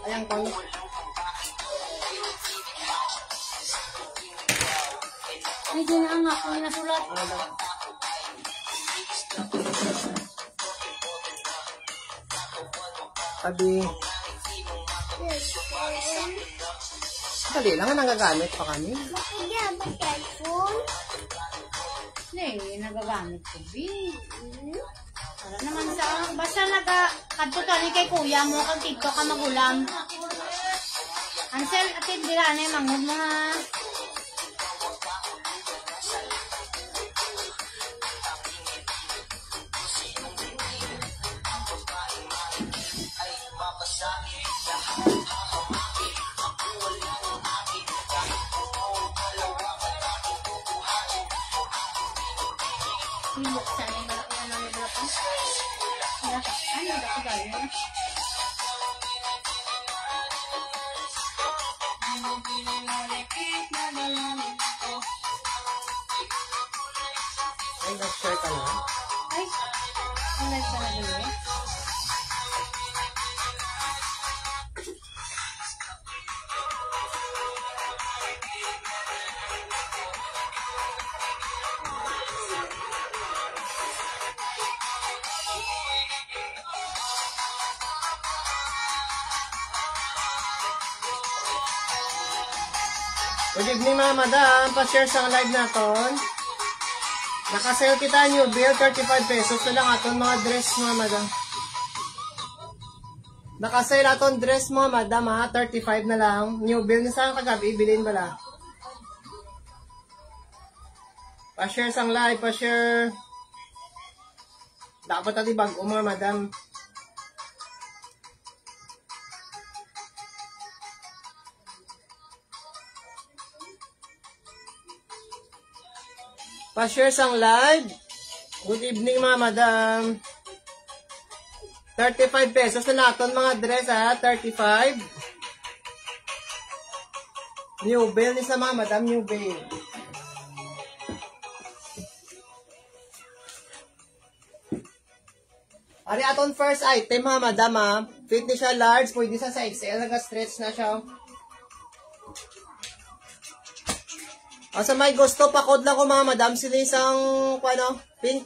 Ayan ko. Ay, di na nga. Kung nasulat. Sabi. Dali lang, nagagamit pa kami. Bakit ba cellphone? Hindi, nagagamit ko. Para naman sa, basta kadto tani kay kuya mo, kang tito ka magulang. Ansel, atin dira na yung mangod mga... Buksan yung malaki na naliblapan. Ano ba ito gano'n na? Ay, nag-share ka na? Ay, ang live ka na dito eh. Good evening mga madam. Pa-share sa live naton. Nakasale kita new bill, 35 pesos na lang aton mga dress mga madam. Nakasale aton dress mga madam ha, 35 na lang. New bill na saan kagabi, bilhin bala. Pa-share sa live, pa-share. Dapat ati bago mga madam. Pa-share sang live. Good evening mga madam. 35 pesos na naton mga dress ha. 35. New bill ni sa mga madam. New bill. Ari aton first item mga madam ha. Fit ni siya large. Pwede sa XL. Nag-stretch na siya. Asa may gusto, pakod lang ko mga madam. Sila isang, pink.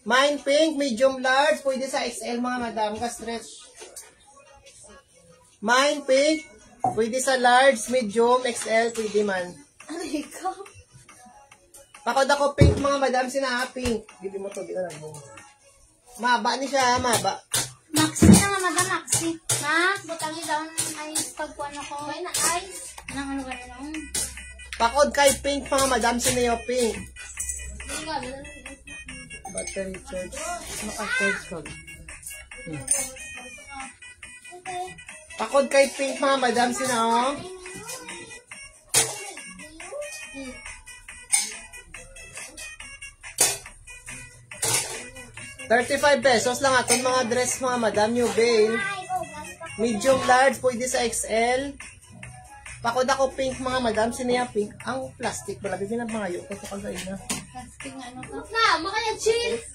Mine pink, medium large. Pwede sa XL mga madam. Ka-stretch. Mine pink. Pwede sa large, medium, XL. Pwede man. Aray ko. Pakod ako pink mga madam. Sina pink. Bili mo to. Di ka lang mo. Maba ni siya. Maba. Maxi na madam, maxi. Ma, butang down ice pagkuhan ako. May na ice. Nang ano gano'n. Pakod kay pink mga madam. Sina yung pink. Hindi nga, Battery charge. Naka-charge ko. Pakod kay pink mga madam. Sina oh. ₱35 lang aton mga dress mga madam. New bail. Medium large. Pwede sa XL. Pakod ako pink mga madam. Sino yung pink? Ang plastic. Balabi din ang mga yun. Ito kagay na. Plastic nga ano to. na, makanya cheese.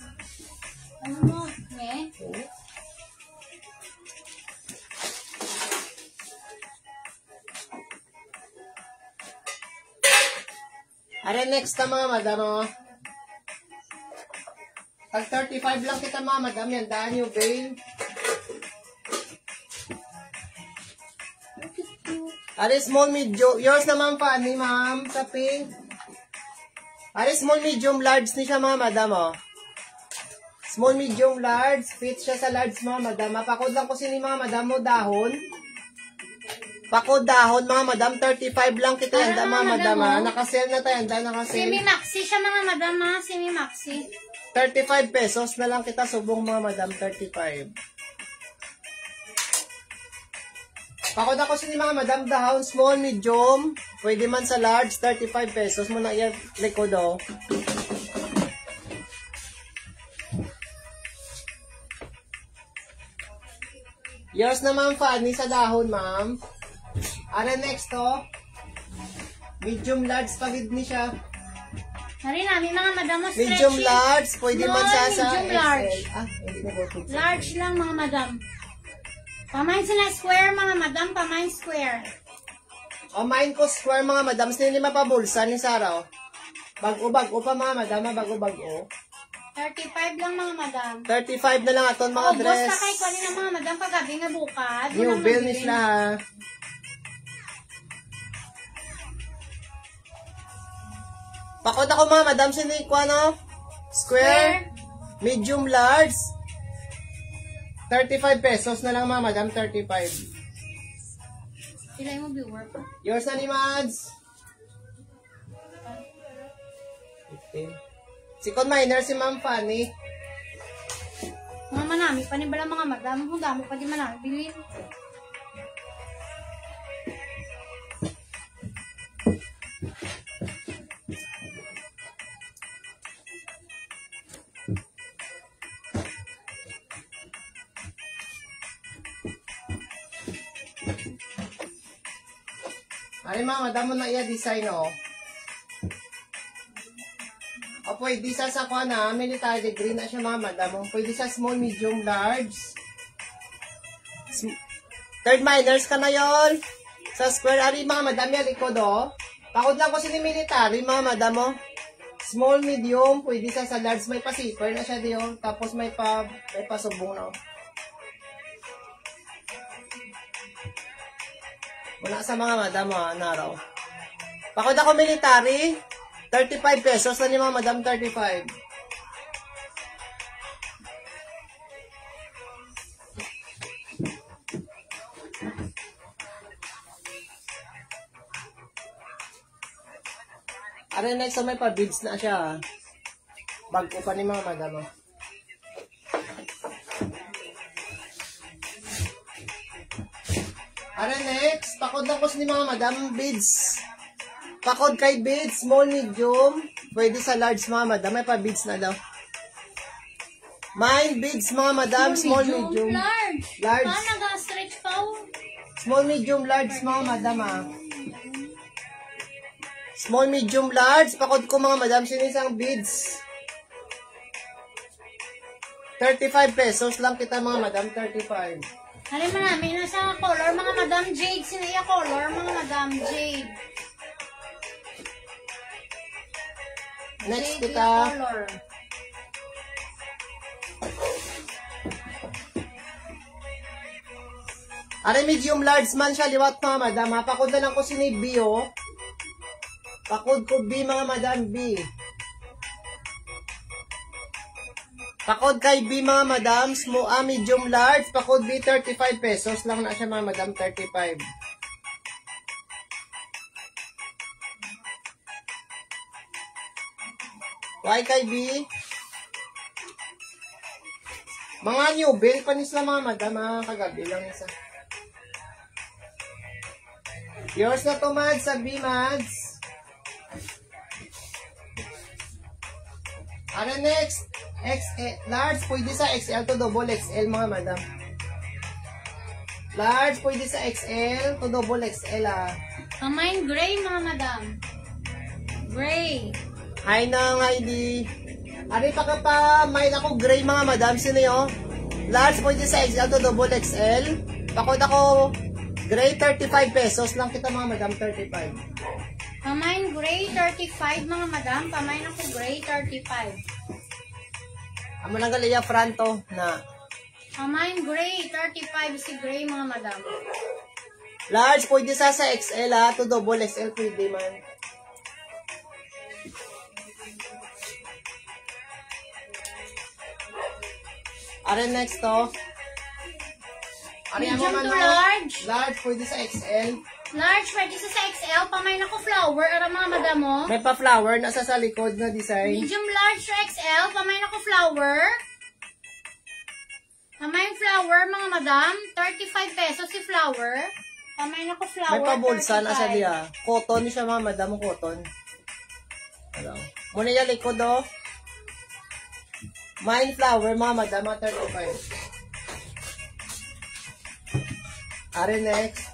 Ano mo? Me? Are next na mga madam oh. Pag 35 lang kita mga madam. Yan. Daan yung bail. Are small medium. Yours naman pa ni ma'am sa pink. Are small medium large ni siya mga madam oh. Small medium large. Fit siya sa large mga madam. Pakod lang ko sini mga madam mo dahon. Pakod dahon mga madam. 35 lang kita yan mga madam ha. Nakasale na tayo. Nakasale. Semi-maxi siya mga madam ha. Semi-maxi. ₱35 na lang kita subong mga madam. 35. Pakod ako sa mga madam dahon, small, medium, pwede man sa large, ₱35 mo na yan, likod o. Yours naman Fanny sa dahon, ma'am. Ano next to? Medium large pagid ni siya. Nari namin mga madam mo stretchy. Medium large, pwede man sa medium large. XL. Ah, hindi na go to. Large lang mga madam. Pamain sila square, mga madam. Pamain square. O, main ko square mga madam. Sino lima pa bulsa ni Sarah, o? Bago-bago pa mga madam, bago-bago. 35 lang, mga madam. 35 na lang aton mga O, dress. basta kay kunin ng mga madam paggabi nga bukad. New bill ni sila, ha. Pakot ako mga madam, sino ko ano? Square, medium, large. 35 pesos na lang mga madam, 35. Sila yung viewer pa. Yours na ni Mads. 15. Si Con Minor, si Ma'am Fanny. Mga manami, panibala mga madam. Kung damo pa di manami, bilhin. Ari mga madam mo na iya design, o. O pwede sa ko na, military green na siya mga madam. O pwede sa small, medium, large. Third minors ka na yon. Sa square, ari mga madam yan, likod, o. Pakod lang ko sini military mga madam, o. Small, medium, pwede sa large, may pa-zipper na siya diyo. Tapos may pasubong na, o. Wala sa mga madam, ha, naraw. Pakod ako military, 35 pesos na ni mga madam, 35. Are next may pa-bids na siya, ha. Bag ko pa ni mga madam, ha. Are next, pakod lang ko sa ni mga madam, bids. Pakod kay bids, small, medium. Pwede sa large mga madam, may pa-bids na daw. Mine bids mga madam, small, medium. Large. Large. Paano nag-stretch pa? Small, medium, large mga madam, ha. Small, medium, large. Pakod ko mga madam, sinisang bids. 35 pesos lang kita mga madam, 35. Alam mo namin, nasa color, mga madam jade. Sinaya color, mga madam jade. Next Jade kita. color. Are medium large man siya, liwat mga madam, ha. Pakod na lang ko sini B, o. Pakod ko B mga madam, B. Pakod kay B mga madam, medium large, pakod B 35 pesos lang na siya mga madam, 35. Y kay B. Mga new bill pa nisla mga madam, ha, kagabi lang isa. Yours na to, Mads, sa B, Mads. Ano next? XL, large, pwede sa XL to double XL mga madam. Large, pwede sa XL to double XL, ah. Pamain gray, mga madam. Gray. Hi nang ID. Ari pa ka pa, may ako gray mga madam. Sino yun? Large, pwede sa XL to double XL. Pakod ako, gray 35 pesos lang kita mga madam, 35. Pamain gray, 35, mga madam. Pamain ako gray, 35. Amo lang galiya franto na. Pamain gray, 35 si gray, mga madam. Large, pwede sa XL, ha, to double XL, pwede man. Are next to. Medium to large. Large, pwede sa XL. Large, pwede sa XL. Pamain ako flower, ara mga madam mo. May pa-flower na sa likod na design. Medium large to XL. Pamain ako flower. Pamain flower, mga madam. 35 pesos si flower. Pamain ako flower, May pabulsa na sa 35. diya. Cotton siya mga madam, cotton. Hello. Muna yung likod, oh. Mine flower, mga madam, 35. Are next.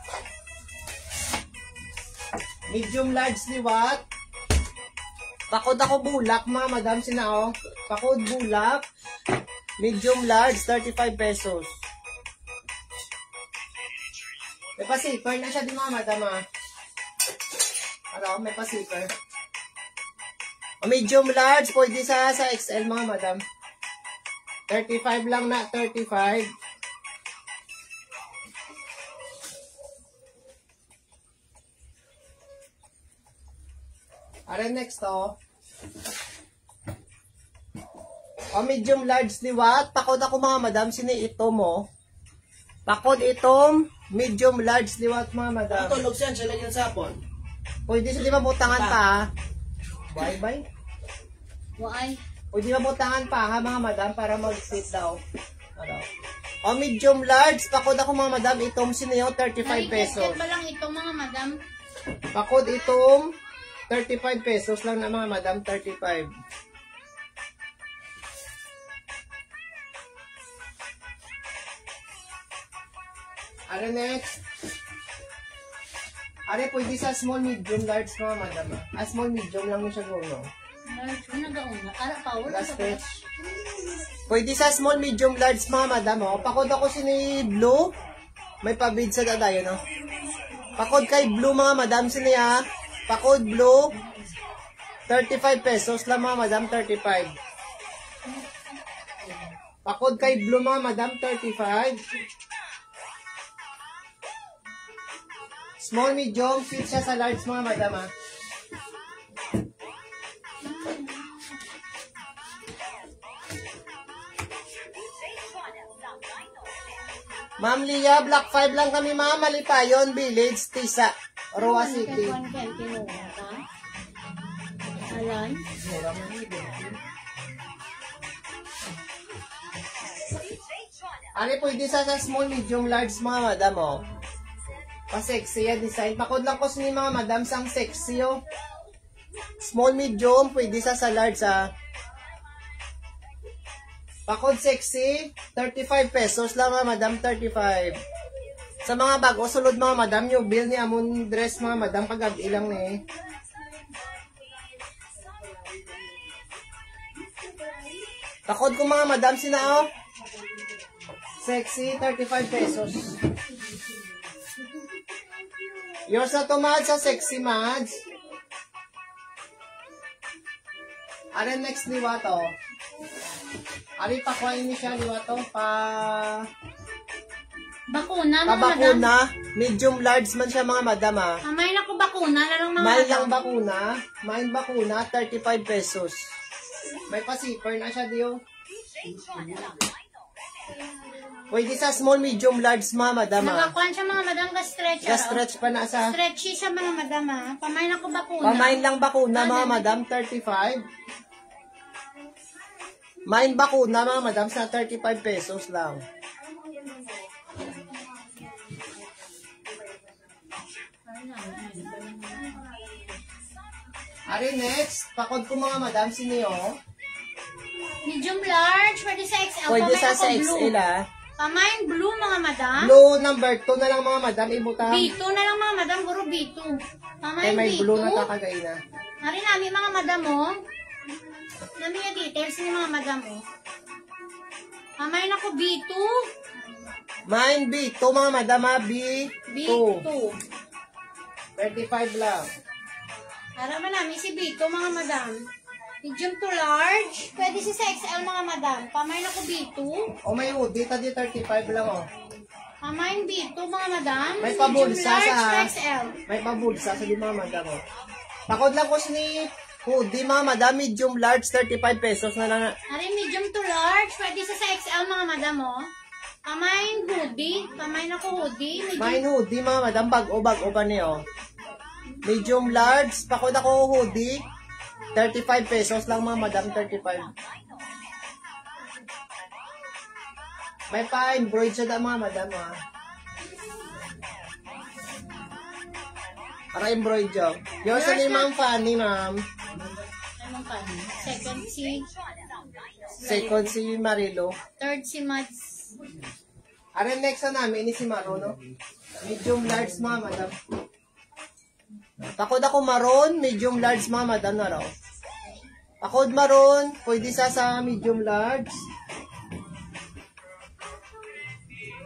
Medium large liwat. Pakod ako bulak, mga madam, sinao. Pakod bulak. Medium large, 35 pesos. May pa-zipper na siya din mga madam ah. Ano, may pa-zipper. O medium large, pwede sa XL mga madam. 35 lang na, 35. Are next oh. O medium large liwat. Pakod ako mga madam. Sino ito mo? Pakod itong medium large liwat mga madam. Ito, lugsan siya lagyan sa hapon. Pwede sa di mabutangan pa ha. Bye bye. Why? Pwede mabutangan pa ha mga madam para mag-fit daw. Ano? O medium large. Pakod ako mga madam. Itong sino yun? 35 pesos. Nariket ba lang ito mga madam? Pakod itong 35 pesos lang na mga madam. 35. Ano next? Ano pwede sa small, medium, large mga madam. Small, medium lang mo siya gawin. Nagauna. Ara, power. Last stretch. Pwede sa small, medium, large mga madam. Pakod ako sini blue. May pabid sa dadayo, no? Pakod kay blue mga madam. Sino ya? Pakod blue. 35 pesos lang mga madam. 35. Pakod kay blue mga madam. 35. Small, medium, fit siya sa large mga madam ha. Ma'am Lia, Block 5 lang kami ma'am. Malipayon, Village, Tisa, Roa City. Alan? Ano pwede sa small, medium, large mga madam oh. Pa-sexy yan design. Pakod lang ko sa mga madam sang sexy oh. Small, medium, pwede sa large ah. Pakod sexy, 35 pesos lang mga madam, 35. Sa mga bago, sulod mga madam, yung bill ni amon dress mga madam, pag-abi lang eh. Pakod ko mga madam, sina oh. Sexy, 35 pesos. Yours na to, Mads, sa sexy, Mads. Ano next liwa to? Ano pakuhain niyo siya liwa to? Bakuna, mga madam. Bakuna. Medium large man siya mga madam ah. May na ko bakuna na lang mga Mahal madam. lang bakuna. Mahal bakuna, 35 pesos. May pa-zipper na siya diyo. Pwede sa small, medium, large mga madam ah. Nakakuan siya mga madam ka-stretch. Ka-stretch pa na sa... Stretchy siya mga madam ah. Pamain ako bakuna. Pamain lang bakuna mga madam, 35. Main bakuna mga madam sa 35 pesos lang. Ari next, pakod ko mga madam, sino yun? Medium large, pwede sa XL. Pwede Pamain sa ako blue. XL ah. Pamain blue mga madam. Blue number 2 na lang mga madam, ibutang. B2 na lang mga madam, puro B2. Pamain Ay may B2. blue na kakagay na. Nari namin mga madam oh. Nami yung details ni mga madam oh. Pamain ako B2. Mine B2 mga madam ah, B2. B2. 35 lang. Harapan namin si B2 mga madam. Medium to large. Pwede si sa XL mga madam. Pamain ako B2. O may hoodie, tadi 35 lang oh. Pamain B2 mga madam. May pabulsa Medium large sa... to XL. May pabulsa sa di mga madam oh. Pakod lang ko ni hoodie mga madam, medium large, 35 pesos na lang. Hari medium to large. Pwede sa XL mga madam oh. Pamain hoodie. Pamain ako hoodie. Mine hoodie mga madam, bag-o pa niyo. Medium large, pakod ako hoodie. 35 pesos lang mga madam, 35. May pa-embroid siya na mga madam ha. Para embroid job. Yung sa limang funny ma'am. Anong pa? Second si... Second si Marilo. Third si Mads. Ara next na namin ni si Maro no. Medium large mga madam. Takod ako maroon, medium large mga madam na raw. Takod maroon, pwede sa medium large.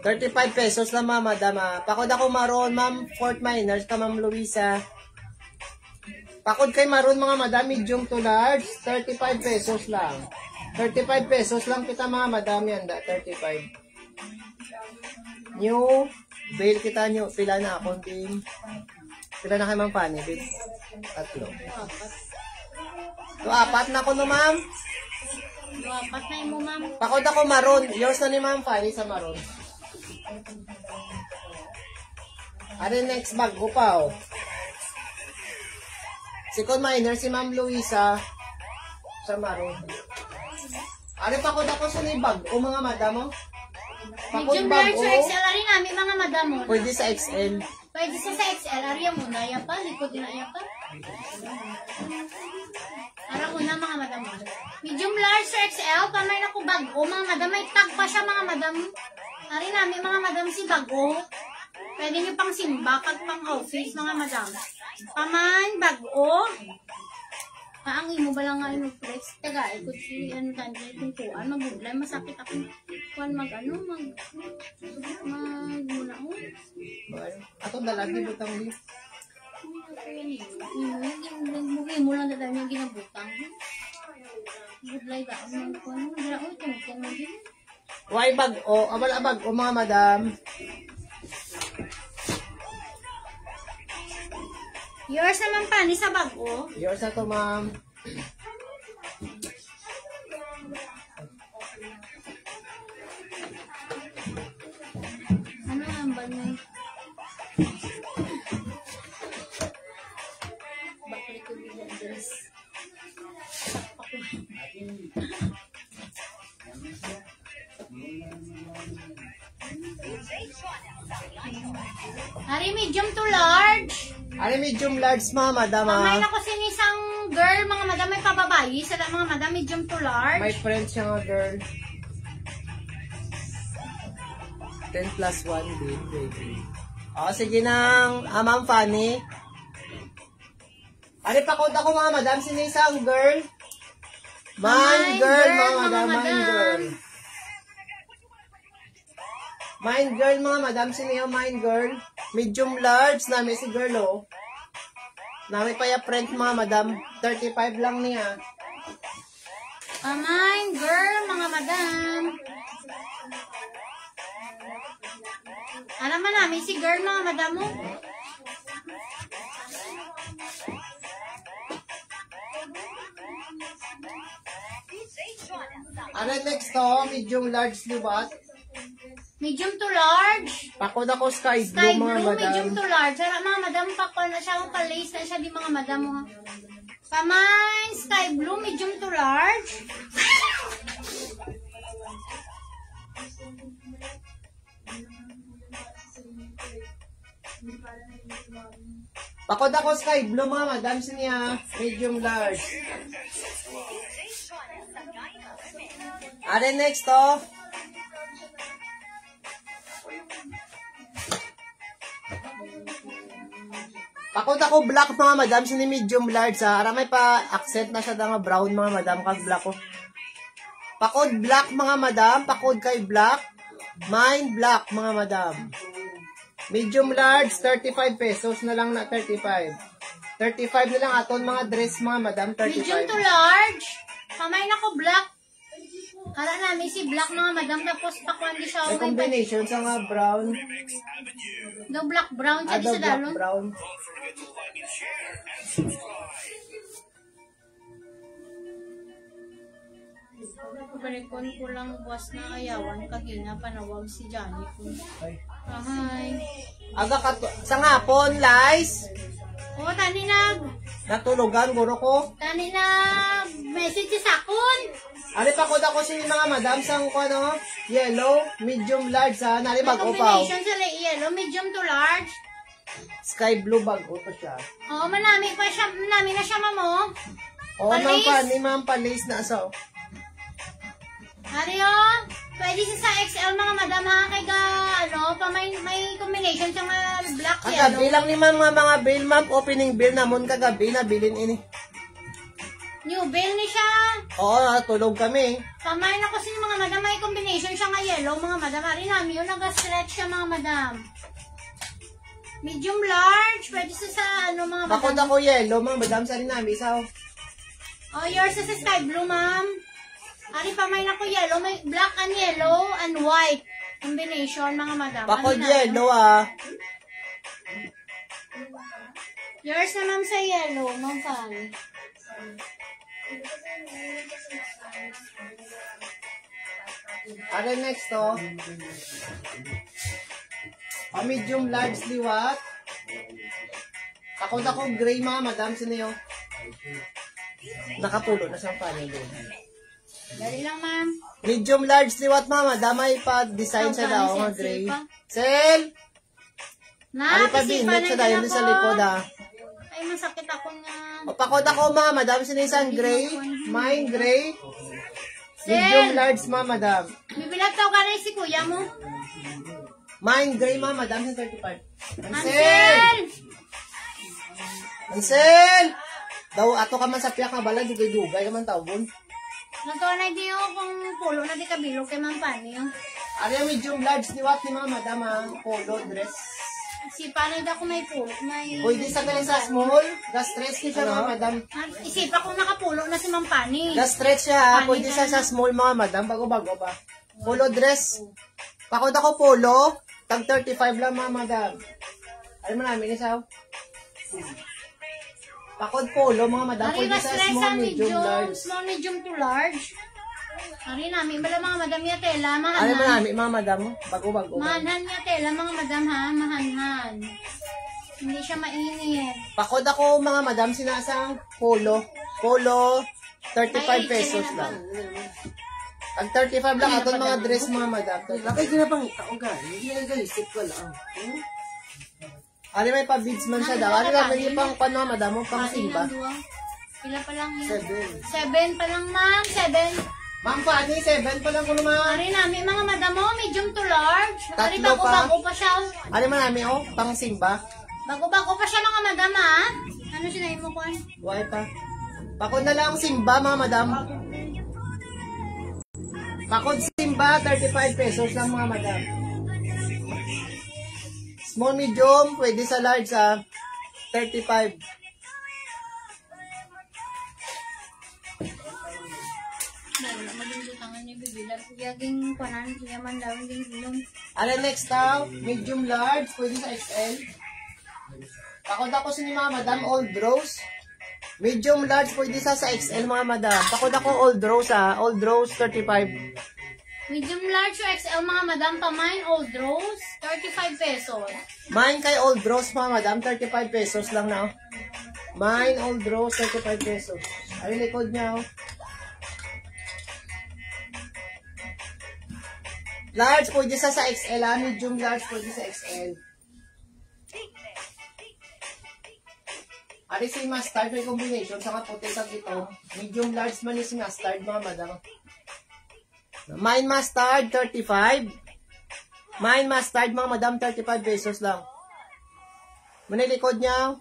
35 pesos lang, ma'am, madam. Pakod ako maroon, ma'am. Fort Miners ka, ma'am Luisa. Pakod kay maroon, mga madam. Medium to large. 35 pesos lang. 35 pesos lang kita, mga madam. Yan, 35. New. Bail kita, new. Pila na akong din. Pila na kay ma'am Fanny, bail. 3. So, 4 na ko, no, ma'am. Apat na mo, ma'am. Pakod ako maroon. Yours na ni ma'am Fanny sa maroon. Ano next bag ko pa, oh. Second minor, si Ma'am Luisa sa maroon. Ano pakod ako sa ni bag o mga madam, oh? Pakod Medium bag, large oh. or XL, ari namin mga madam mo. Pwede sa XL. Pwede sa XL, ari mo na, yan pa, likod din na yan pa. Para una mga madam mo. Medium large or XL, pamay na ko bago, mga madam, may tag pa siya mga madam. Ari namin mga madam si bago. Pwede nyo pang simba, kag pang office mga madam. Paman, bago. Ang imo ba lang nga flex? Taga, ikot si ano tanjay kung kuan, magbublay, masakit ako. Kuan mag muna ko. Atong dalagi butang di. Mugay mo lang dala niya ginabutang. Bublay ka, ang kuan mo, dala ko, tungkong mo din. Why bag o? Abala bag o mga madam. Yours naman pa, ni sa bago. Yours na to, ma'am. Ano ang ba na? Bakit ko bilang dress? Ari, medium to large. Ano medium large, mga madam, Pamay ah. na ko sinisang girl, mga madam, may pababayi. Sila mga madam, medium to large. My friend siya nga, girl. 10 plus 1, baby. O, sige nang, Ma'am Fanny. Ano pakod ako, mga madam, sinisang girl. Mine girl, mga madam, mine girl. Mine girl, mga madam, siniyo mine girl. Medium large, namin si girl, oh. Namin pa yung print, mga madam. 35 lang niya. Pamay, girl, mga madam. Alam mo namin si girl, mga madam mo. Ano next to? Medium large, liwat. Medium to large. Pakod ako sky blue, Sky mga blue, madam. medium to large. Ara, mga madam, pakon na siya. Palace na siya, di mga madam mo. Pamay, sky blue, medium to large. Pakod ako sky blue, mga madam, siniya. Medium large. Ano next to? Pakod ako black, mga madam, sini medium large, ha. Aramay pa accent na siya nga brown, mga madam, kag black ko. Pakod black, mga madam, pakod kay black. Mine black, mga madam. Medium large, 35 pesos na lang na 35. 35 na lang aton mga dress, mga madam, 35. Medium to large. Pamay na ko black. Ara namin si black, mga madam. Tapos pakuan di siya. May combination sa nga brown. The black brown. Siya di Ada sa black dalon. brown. Balikon ko lang buwas na ayawan. Kagina panawag si Johnny ko. Ay. Ahay. Aga ka sa ngapon, Lies. O, tani na. Natulugan, guro ko. Tani na. Message si Sakon. Ari pa ko dako si mga madam sang ko ano, yellow, medium large ha, nari May bag upaw. combination sila yellow, medium to large. Sky blue bag upo siya. O, manami pa siya. Manami na siya, mamo. O, ma'am Palis. pa, ni ma'am palis na aso. Ariyo, pwede siya sa XL mga madam ha, kay ga, ano, pa may combination siya nga black Kagabi yellow. lang ni ma'am mga bill, ma'am, opening bill namon kagabi na bilin ini. New bill ni siya. Oo, tulog kami. Kamay na kasi mga madam, may combination siya nga yellow, mga madam. Ari namin yun, nag-stretch siya, mga madam. Medium large, pwede sa ano, mga Bakod madam. ako yellow, mga madam, sa rin namin, isaw. Oh, yours is sky blue, ma'am. Ari pa may nako yellow, may black and yellow and white combination, mga madam. Bakod Ano na? yellow, ah. Yours na, ma'am, sa yellow, ma'am, Fanny. Ano next, to? Medium large liwat. Bakod ako gray, mga madam, sino yun? Nakapulo na siyang panel. Dali lang, ma'am. Medium large liwat, mga madam, may pa-design siya daw, mga gray. Sel! Ano pa din, sa dayon din sa likod, ah. Ay, masakit ako nga. Pakod ako, mga madam, sino isang gray? Mine gray. Medium large, mga madam. Bibilag tao ka rin si kuya mo. Mine gray, mga madam, sa 35. Ansel! Ansel! Ansel! Daw, ato ka man sa piyak na balag, dugay-dugay ka man taubon. Nagkawanay di ako kung pulo na di kabilog kay Ma'am Fanny. Ano yung medium large ni Wat ni mga madam, ah, polo dress. Si Fanny daw ko may pulo. May... Pwede sa galing sa small, ga-stretch ni siya, mga madam. Isipa ko nakapulo na si Ma'am Fanny. Ga-stretch siya, ha? Pwede siya sa small, mga madam, bago-bago pa. Polo dress. Pakod ako polo, tag 35 lang, mga madam. Ano mo namin, isaw? Pakod polo, mga madam, Ari pwede na sa stress small, medium, large. small, medium to large. Ari namin, bala mga madam ya tela, Ano mo mahanhan. namin, mga madam, bago-bago. Mahanhan ya tela, mga madam ha, mahanhan. Hindi siya mainit. Pakod ako, mga madam, sinasang polo. Polo, 35 pesos lang. Ang 35 lang, aton mga dress, mga madam. Lakay ka na bang tao ka? Hindi na galisip ko lang. Ano may pa-beads man siya daw. Ano lang, may pang mga madam mo, pang simba. Pila pa lang yun? 7. 7 pa lang, ma'am. 7. Ma'am Fanny, 7 pa lang ko naman. Ari namin, mga madam mo, medium to large. Ari, Tatlo pa. bago-bago pa siya. Ano man namin, oh, pang simba. Bago-bago pa siya, mga madam, ha? Ano sinayin mo, Kwan? Why pa? Pakod na lang simba, mga madam. Pakod simba, 35 pesos lang, mga madam. Small, medium, pwede sa large, 35. Malindutangan niya, bibilan. Kuyaging kwanan, siya man daw, hindi gulong. Ano next daw? Medium large, pwede sa XL. Pakod ako sa ni mga madam, old rose. Medium large, pwede sa XL, mga madam. Pakod ako old rose, old rose, 35. Medium large o XL, mga madam, pamain, old rose, 35 pesos. Mine kay old rose, mga madam, 35 pesos lang na. Mine, old rose, 35 pesos. Ay, likod niya, oh. Large, pwede sa XL, medium large, pwede sa XL. Ari si mustard, may combination, saka puti sa ito. Medium large man is mustard, mga madam. Mine mustard, 35. Mine mustard, mga madam, 35 pesos lang. Manilikod niya.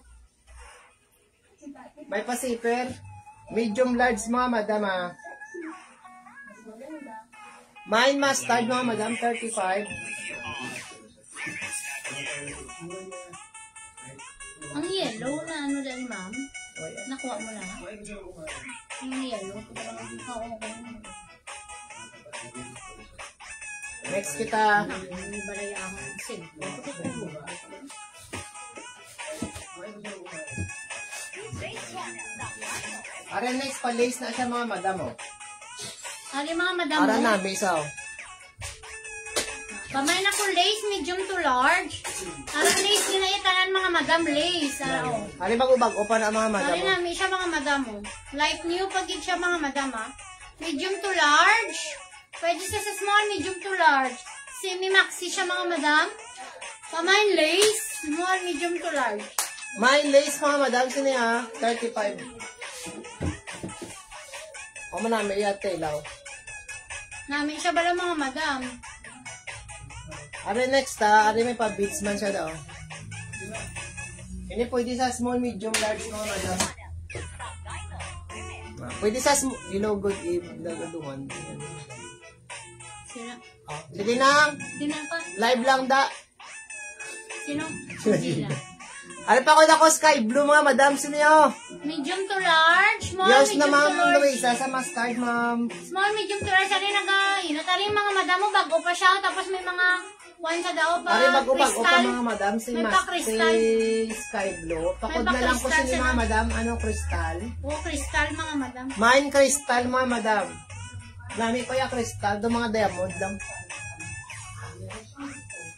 May pa-zipper. Medium large, mga madam, Mine mustard, mga madam, 35. Ang yellow na ano dyan, ma'am? Nakuha mo na? Yung yellow. Oo, okay. Next kita. Balay ang cellphone. Ara next pa lace na siya, mga madam, oh. Ari mga madam Ara mo. na, bisa, oh. Pamay na ko lace, medium to large. Ari lace, ginaitangan mga madam lace. Oh. Ari bago-bago pa na, mga madam, Ari oh. namin siya mga madam mo. Light new pagid siya mga madam ha. Medium to large. Pwede siya sa small, medium to large. Semi-maxi siya mga madam. Pamain lace, small, medium to large. Mine lace, mga madam, sini, 35. O man namin yate, ilaw. Namin siya bala mga madam. Ari next, ari may pa-beads man siya daw. Ini pwede sa small, medium, large, mga madam. Pwede sa hello, good evening, nagaduhan. Sino? Oh, sige na, Sino pa? live lang da. Sino? Sino? Ano pa ko na ko, sky blue mga madam, sino yun? Medium to large. Small, Yes medium na ma'am, to large. Louie, isa sa mustard ma'am. Small, medium to large. Sari natali yung mga madamo, bago pa siya. Tapos may mga one sa daw pa. Pare bago pa Crystal. mga madam, si May mas pa-crystal. si sky blue. Pakod May na lang ko pa-crystal si siya mga na. madam, ano crystal? Oo, crystal mga madam. Mine crystal mga madam. Nami ko yung crystal, do mga diamond lang.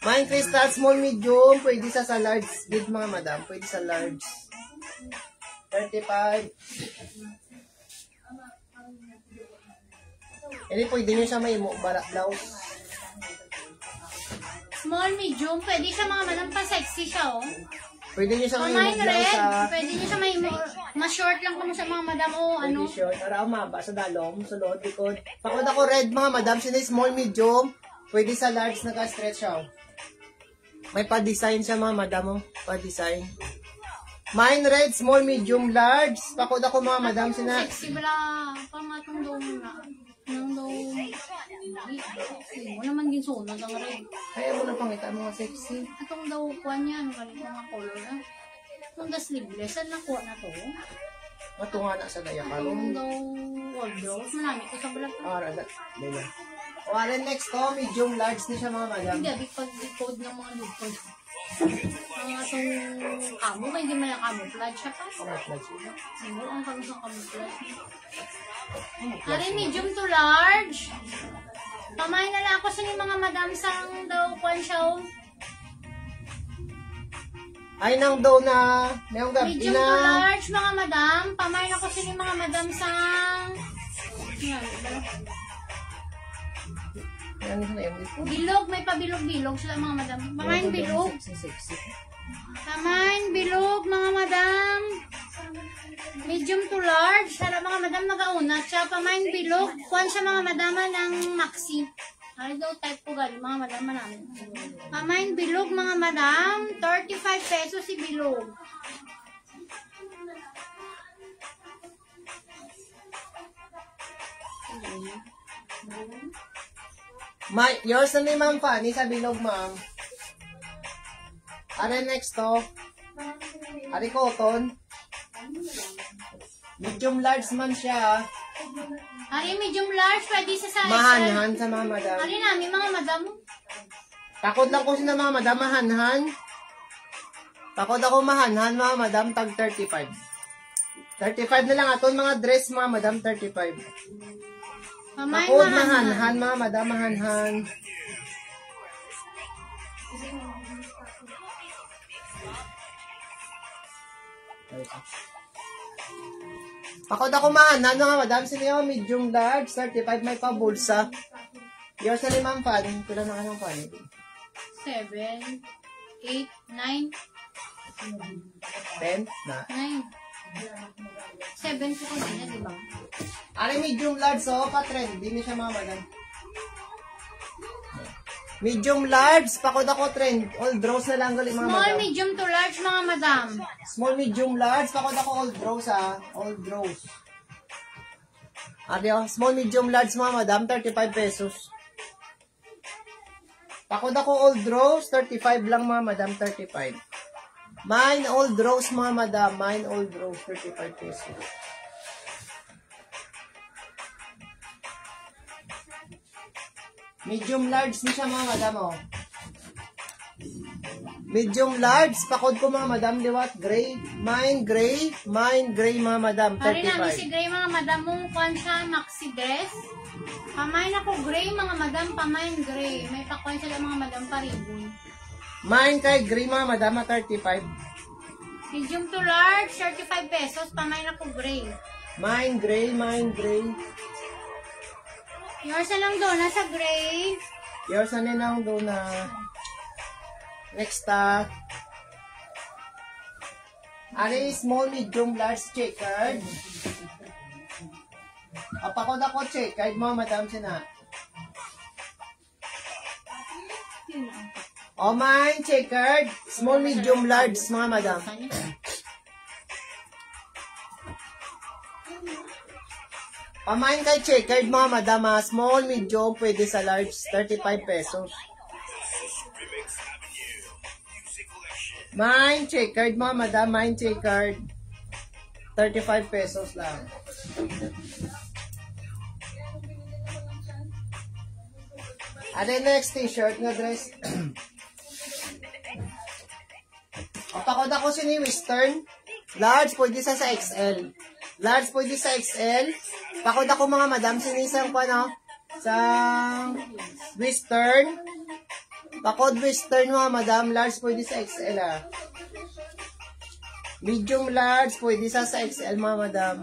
Mine crystal, small, medium, pwede sa large. Big mga madam, pwede sa large. 35. Hindi pwede nyo siya may barak blouse. Small, medium. Pwede siya mga madam, pa-sexy siya, oh. Pwede nyo siya may Pamain blouse red. sa... Pwede niyo siya may ma-short lang kamo sa mga madam, oh, ano. Pwede short. Ara umaba sa dalom, sulod, likod. Pakod ako red mga madam, sino yung small, medium. Pwede sa large, naka-stretch siya. May pa-design siya mga madam, oh. Pa-design. Mine red, small, medium, large. Pakod ako mga madam, sina... Sexy bala. Pamatong daw na. Nang daw. Mo naman ginsunod ang red. Kaya mo na pangita mga sexy. Atong daw kuha niya. Ano ganito mga color na. Itong da sleeveless. Saan nakuha na to? Matunga na sa daya ka. Itong daw wardrobe. Manami ko sa balat. Ara, daya. O, ara next to, medium, large ni siya mga madam. Hindi, abig pag-decode ng mga lupod. Mga itong kamo, may hindi man lang camouflage siya pa. Camouflage siya. Siguro ang kami sa camouflage. Ari, medium to large. Pamain na lang ako sa ni mga madam sang daw kwan siya. Oh. Ay, nang daw na, mayong gabi Medium to na. large, mga madam. Pamain ako sa ni mga madam sang... Yan, diba? Yan na yung Bilog, may pabilog-bilog sila mga madam. Pamain bilog. Sexy. Pamain bilog, mga madam. Medium to large. Sala mga madam nagaunat siya. Pamain bilog. Kuhan siya mga madama ng maxi. Ay daw type ko gali mga madam namin. Pamain bilog mga madam. 35 pesos si bilog. Yours na ni Ma'am Fanny sa bilog, ma'am. Ano next to? Ari cotton. Medium large man siya. Ari medium large. Pwede sa size. Mahanhan sa mga madam. Ari namin mga madam. Takot lang ko sila mga madam mahanhan. Takot ako mahanhan mga madam tag 35. 35 na lang aton mga dress mga madam 35. Pamain Takot mahanhan. mahanhan mga madam mahanhan. Pakod ako mahanhan mga madam. Sino yung medium large 35 may pabulsa. Yours na ni Ma'am Fanny. Pila na ka ng Fanny? 7, 8, 9, 10 na. 9. 7 ko kanina, di ba? Ari medium large so pa-trend. Hindi siya mga madam. Medium large. Pakod ako trend. All draws na lang galing mga Small, madam. medium to large, mga madam. Small, medium, large. Pakod ako all draws ha. All draws. Ari oh. Small, medium, large mga madam. 35 pesos. Pakod ako all draws. 35 lang mga madam. 35. Mine all draws mga madam. Mine all draws. 35 pesos. Medium large ni siya mga madam oh. Medium large, pakod ko mga madam liwat gray, mine gray mga madam Pari namin si 35. Gray, mga madam, mong kwan siya, maxi dress. Pamain ako gray, mga madam, pamain gray. May pakwan sila mga madam paribon. Mine kay gray mga madam 35. Medium to large, 35 pesos, pamain ako gray. Mine gray. Yours na lang doon, nasa gray. Yours na ninang do na. Next Ari small, medium, large checkered. Pakod ako checkered mga madam sina. O mine checkered, small, medium, large mga madam. Pamain kay checkered mga madam, ha? Small, medium, pwede sa large, 35 pesos. Mine checkered mga madam, mine checkered. 35 pesos lang. Ano yung next t-shirt na dress? Pakod ako sini Western. Large, pwede sa XL. Large, pwede sa XL. Pakod ako mga madam, sinisang pa, no? Sa Western. Pakod Western mga madam, large, pwede sa XL, ah. Medium large, pwede sa XL mga madam.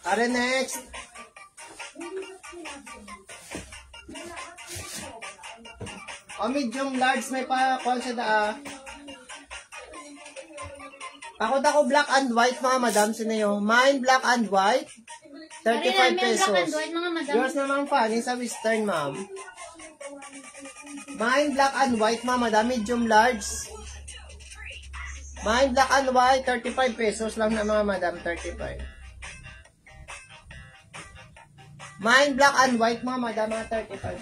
Are next. O medium large may pa call sa daa. Pakod ako black and white mga madam sinayo. Mine black and white. 35 pesos. Yours naman pa, ni sa Western ma'am. Mine black and white mga madam, medium large. Mine black and white, 35 pesos lang na mga madam, 35. Mine black and white mga madam, 35.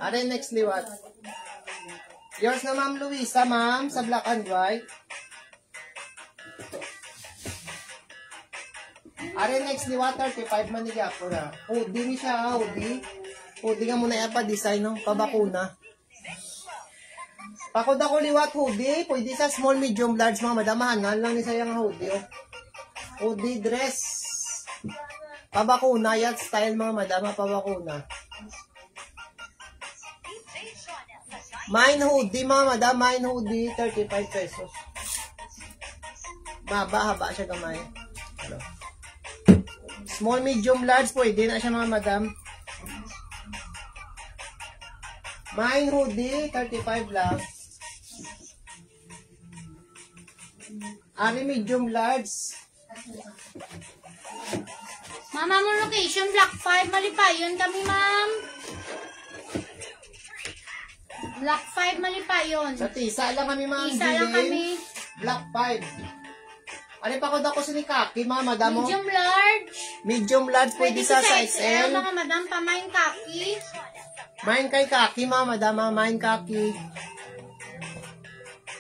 Are next liwat. Yours na ma'am Luisa ma'am, sa black and white. Are next liwat, 35 man niya po na. Hoodie ni siya, hoodie. Hoodie nga muna yan pa design ng pabakuna. Pakod ako liwat hoodie, pwede sa small, medium, large mga madam. Mahanal lang ni sayang hoodie. Oh. Hoodie dress. Pabakuna, yan style mga madam, pabakuna. Mine hoodie mga madam, mine hoodie, 35 pesos. Mahaba-haba siya gamay. Hello. Small, medium, large, pwede na siya mga madam. Mine hoodie, 35 lang. Ari medium, large. Mama mo location, Block 5, Malipayon kami, ma'am. Block 5, Malipayon. Sa tisa lang kami mga Isa lang kami. Black 5. Ano pa ko daw ko ni Kaki, mga madam mo? Medium large. Medium large, pwede sa XL. Mga madam, pamain kaki. Mine kay Kaki, mga madam, mine Kaki.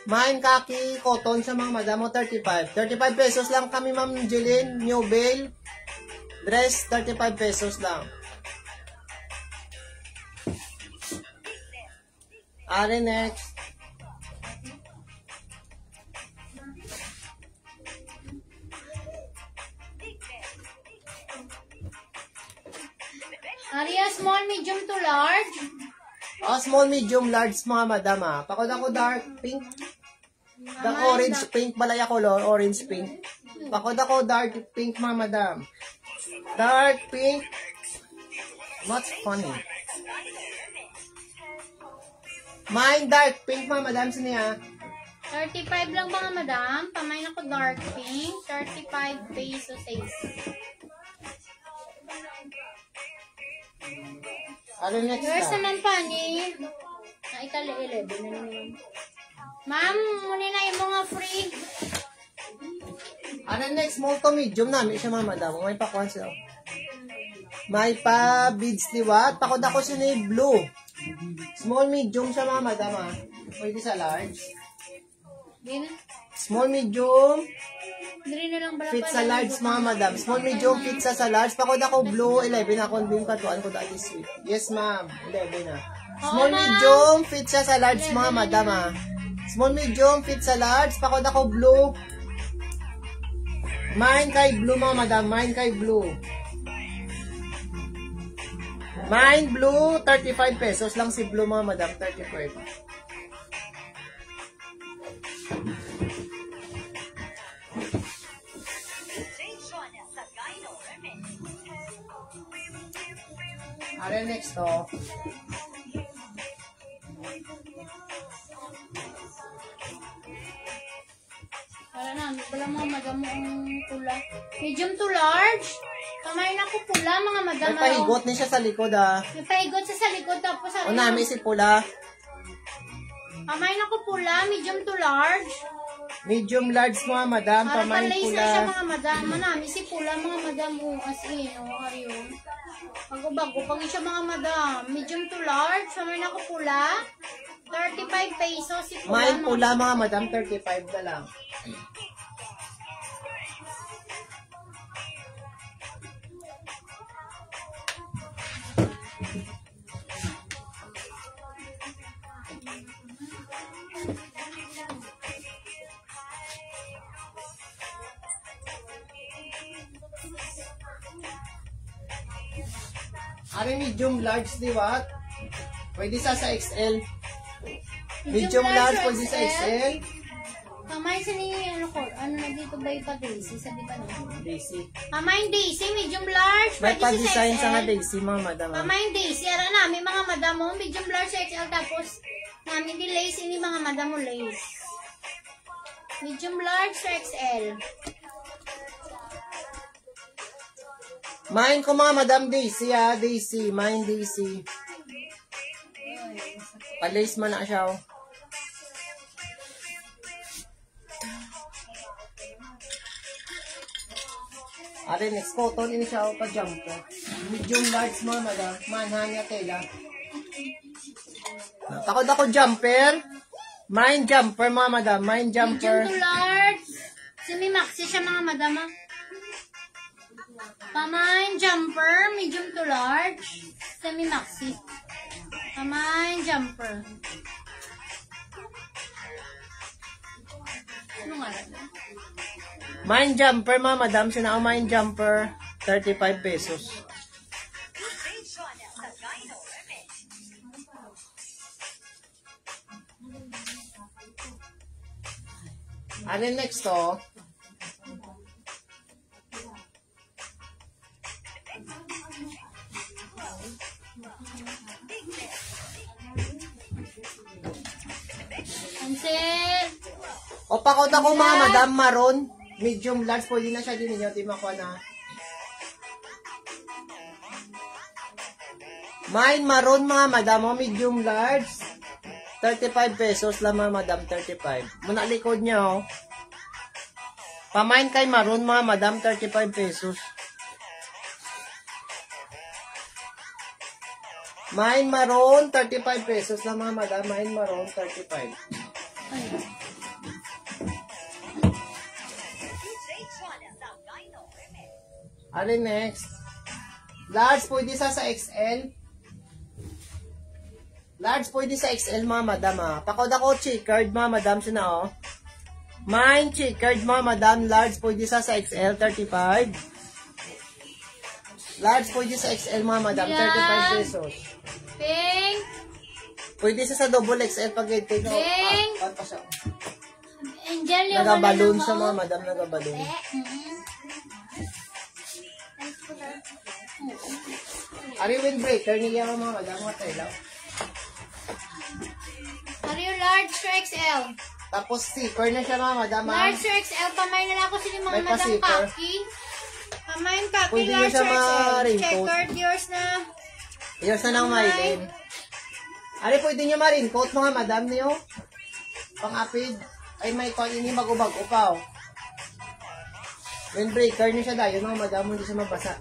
Mine Kaki, cotton sa mga madam mo, 35. 35 pesos lang kami, ma'am Jeline, New Bale. Dress, 35 pesos lang. Are next. Aria, small, medium to large. Oh, small, medium, large mga madam, ah. Pakod ako dark pink. Dark orange pink, balaya color, orange pink. Pakod ako dark pink mga madam. Dark pink. What's funny? Mine dark pink mga madam, siniya. 35 lang mga madam. Pamain ako dark pink. 35 pesos. Ano next Yours na? naman pa ni Naitali 11 na naman. Ma'am, muna na yung mga free. Ano next? Small to medium namin siya mga madam. May pa sila. May pa beads liwat. Pakod ako siya ni blue. Small medium siya mga madam, ah. Pwede sa large. Di na. Small medium. Dili na lang bala Fit sa large mga madam. Small medium fit sa large. Pakod ako blue. 11 ako. Yung katuan ko dati sweet. Yes ma'am. 11 na. Small medium fit siya sa large mga madam, ah. Small medium fit sa large. Pakod ako blue. Mine kay blue mga madam. Mine kay blue. Mine blue. 35 pesos lang si blue mga madam. 35. Are next to. Wala na, wala mo madam mo ang pula. Medium to large. Kamay na ko pula, mga madam. May pahigot ni siya sa likod ah. May pahigot siya sa likod, tapos O namin si pula. kamay na ko pula, medium to large. Medium large mga madam, Para pamain panlays na siya, pula. mga madam. Manami si pula, mga madam. As in, ayun. Bago-bago, pag siya, mga madam. Medium to large, kamay na ko pula. 35 pesos si pula. Main pula mga madam, 35 na lang. Ari medium large di ba? Pwede sa XL. Medium large pwede sa XL. Kamay sa ni, ano na dito ba yung pa-daisy? Sabi pa na. Daisy. Kamay daisy, medium large. May pwede pa-design sa nga XL. Daisy mga madam. Kamay daisy, ara namin mga madam mo. Medium large XL, tapos namin di lace ini mga madam mo lace. Medium large sa XL. Main ko mga madam Daisy ah. Daisy. Main Daisy. Palace man na siya oh. Ari next cotton ini siya oh, pa-jumper. Medium large mga madam. Manhanya tela. Takot ako jumper. Main jumper mga madam. Main Medium jumper. to large. Semi-maxi siya mga madam ah. Kamay jumper, medium to large. Semi-maxi. Kamay jumper. Ano nga lang? Main jumper mga madam. Sina ang main jumper. 35 pesos. Ano next to? Ansel. O pakot ako mga madam maroon. Medium large. Pwede na siya din ninyo. Di makuha na. Main maroon mga madam. O medium large. 35 pesos lang mga madam. 35. Muna likod niya o. Pamain kay maroon mga madam. 35 pesos. Main maroon. 35 pesos lang mga madam. Main maroon. 35. Ano next? Large pwede sa XL. Large pwede sa XL mga madam ah. Pakod ako checkered mga madam siya na oh. Mine checkered mga madam. Large pwede sa XL 35. Large pwede sa XL mga madam. 35 pesos. Pink. Pwede sa double XL pag ito. Pink. Pa siya. Angel yung Nagaballoon sa mga madam. Nagaballoon. Ari windbreaker niya mga madam. Matay lang. Are you large or XL? Tapos zipper na siya mga madam. Large or XL, pamay na lang ako sila mga May madam pa-zipper. kaki. Pamay kaki, Pwede large siya or XL. ma-raincoat. Checkered yours na. Yours na ng Mylene. Ari, pwede niyo ma-raincoat mga madam niyo. Pang-apid. Ay, may ini bago-bago pa oh. Windbreaker niyo siya dahil mga madam, hindi siya mabasa.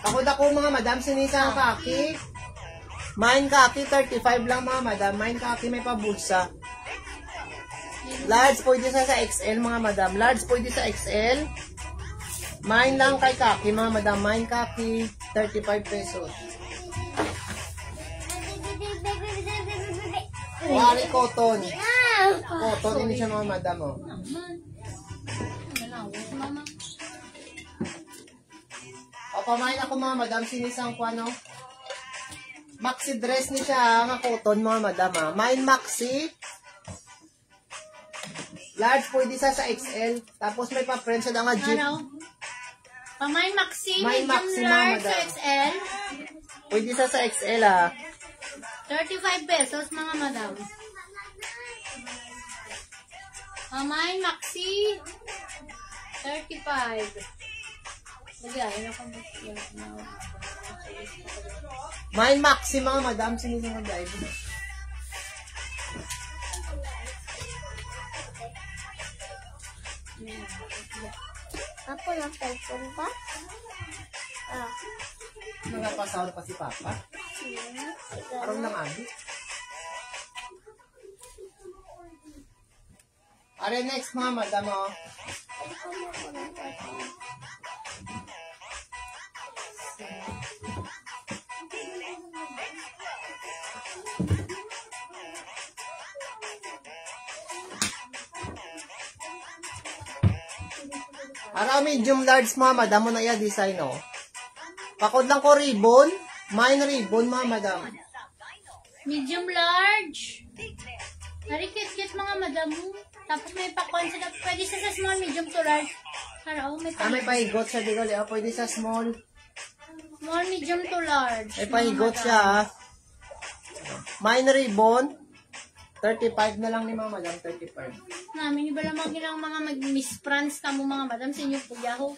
Ako mga madam, sinisa ang kaki. Mine kaki, 35 lang mga madam. Mine kaki, may pabulsa. Large, pwede sa XL mga madam. Large, pwede sa XL. Mine lang kay kaki mga madam. Mine kaki, 35 pesos. Wari cotton. Cotton, hindi siya mga madam oh. Mama. O, pamain ako mga madam, sinisang ko ano. Maxi dress ni siya, nga cotton mga madam ha. Mine maxi. Large pwede sa XL. Tapos may pa-friend sa nga jeep. Ano? Pamay maxi, May medium maxi, large mama, sa XL. Pwede sa XL ha. 35 pesos mga madam. Pamay maxi, 35. Bagayan ako mo. Mine maxi mga madam, sinisang mag-drive. Ako ng cellphone ba? Ah. Mga pasahod pa si Papa. Parang nang abi. Are next mga madam oh. Ara medium large mga madam mo na ya design oh. Pakod lang ko ribbon. Mine ribbon mga madam. Medium large. Hari kit mga madam mo. Tapos may pakwan sila. Pwede sa small, medium to large. Para may May pahigot siya dito. Pwede sa small. Small, medium to large. May pahigot siya ah. Mine ribbon. 35 na lang ni mga madam. 35. Namin, iba lamang ginang mga mag-miss France ka mo mga madam sa inyo po yaho.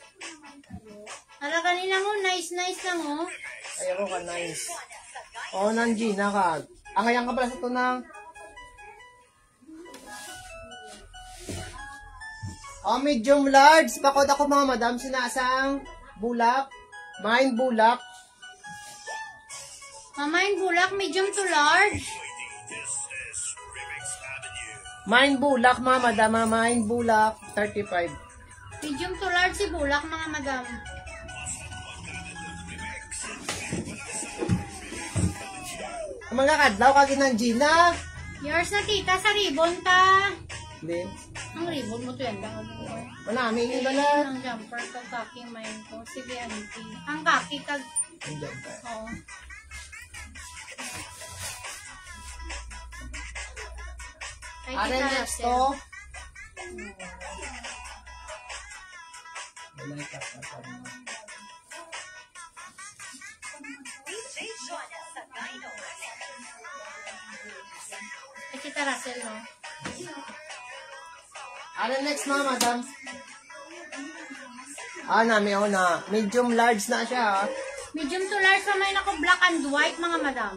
Hala kanina mo, nice lang oh. Ayaw ko ka nice. Oh, Nanggina ka. Ahayang ka pala sa tunang. Oh, medium large. Bakod ako mga madam. Sinasang bulak. Mine bulak. Mamain bulak, medium to large. Mine bulak mga madam. Mine bulak. 35. Medium to large si bulak mga madam. Mga kadlaw kagi Nanggina. Yours na tita, sa ribbon ta. Hindi. Ang ribbon mo to yan daw. Manami yung iba na. Ang jumper kag kaki main ko. Sige, auntie. Ang kaki kag... Nandiyan pa. Oo. Ay, Ano tita next Russell. to? Wala yung kapatid. Ay, tita Russell, no? Ano next mga madam? Nami ako na. Medium large na siya. Medium to large, pamain ako black and white, mga madam.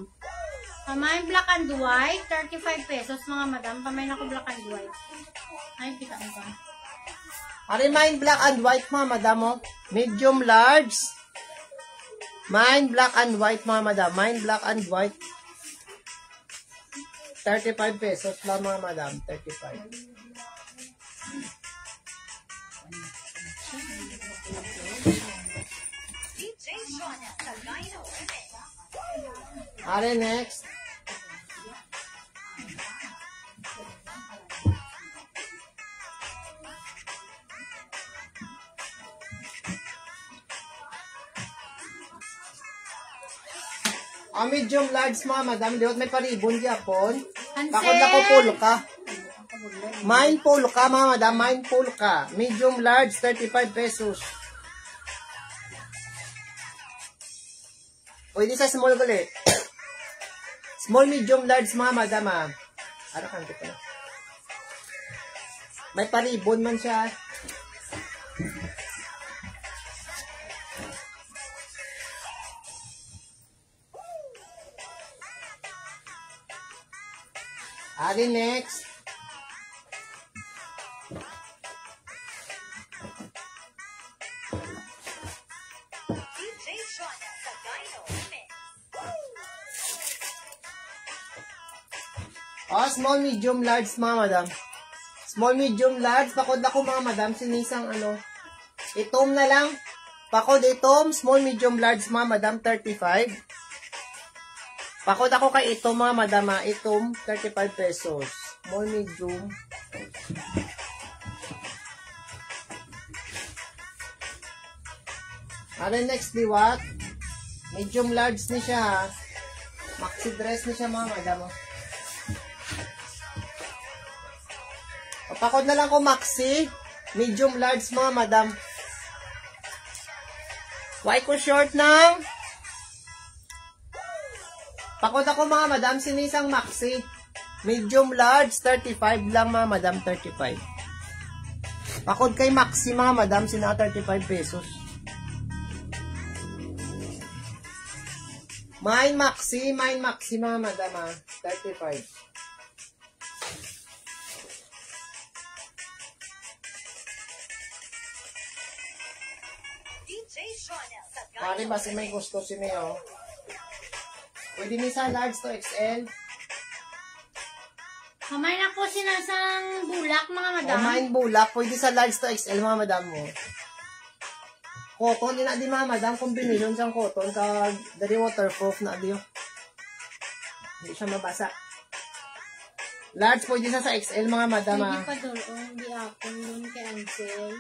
Pamain black and white, 35 pesos, mga madam. Pamain ako black and white. Ay, kita mo ba? Mine black and white mga madam. Oh. Medium large. Mine black and white mga madam. Mine black and white. 35 pesos lang mga madam. 35. Next. Medium large mga madam. Diot may paribon gyapon. Bakod na ko pulka. Mine pulka mga madam. Mine pulka. Medium large 35 pesos. Pwede sa small gali. Small, medium, large mga madam ah. Ano kanto pala? May paribon man siya. Next. Small, medium, large mga madam. Small, medium, large. Pakod ako mga madam. Sinisang ano. Itom na lang. Pakod itom. Small, medium, large mga madam. 35. Pakod ako kay itom mga madam. Itom. 35 pesos. Small, medium. Next liwat. Medium, large ni siya ha. Maxi dress ni siya mga madam. Pakod na lang ko maxi, medium large mga madam. Why ko short ng? Pakod ako mga madam, sinisang maxi. Medium large, 35 lang mga madam, 35. Pakod kay maxi mga madam, sina 35 pesos. Mine Maxi mga madam, 35. Pare, basta may gusto si Neo. Pwede ni sa large to XL. Kamay na po sinasang bulak, mga madam. O mine bulak, pwede sa large to XL mga madam mo. Cotton, din na di mga madam, combination siyang cotton, kag dari waterproof na di. Hindi siya mabasa. Large pwede sa XL mga madam. Hindi pa doon, hindi ako nun kay Ansel.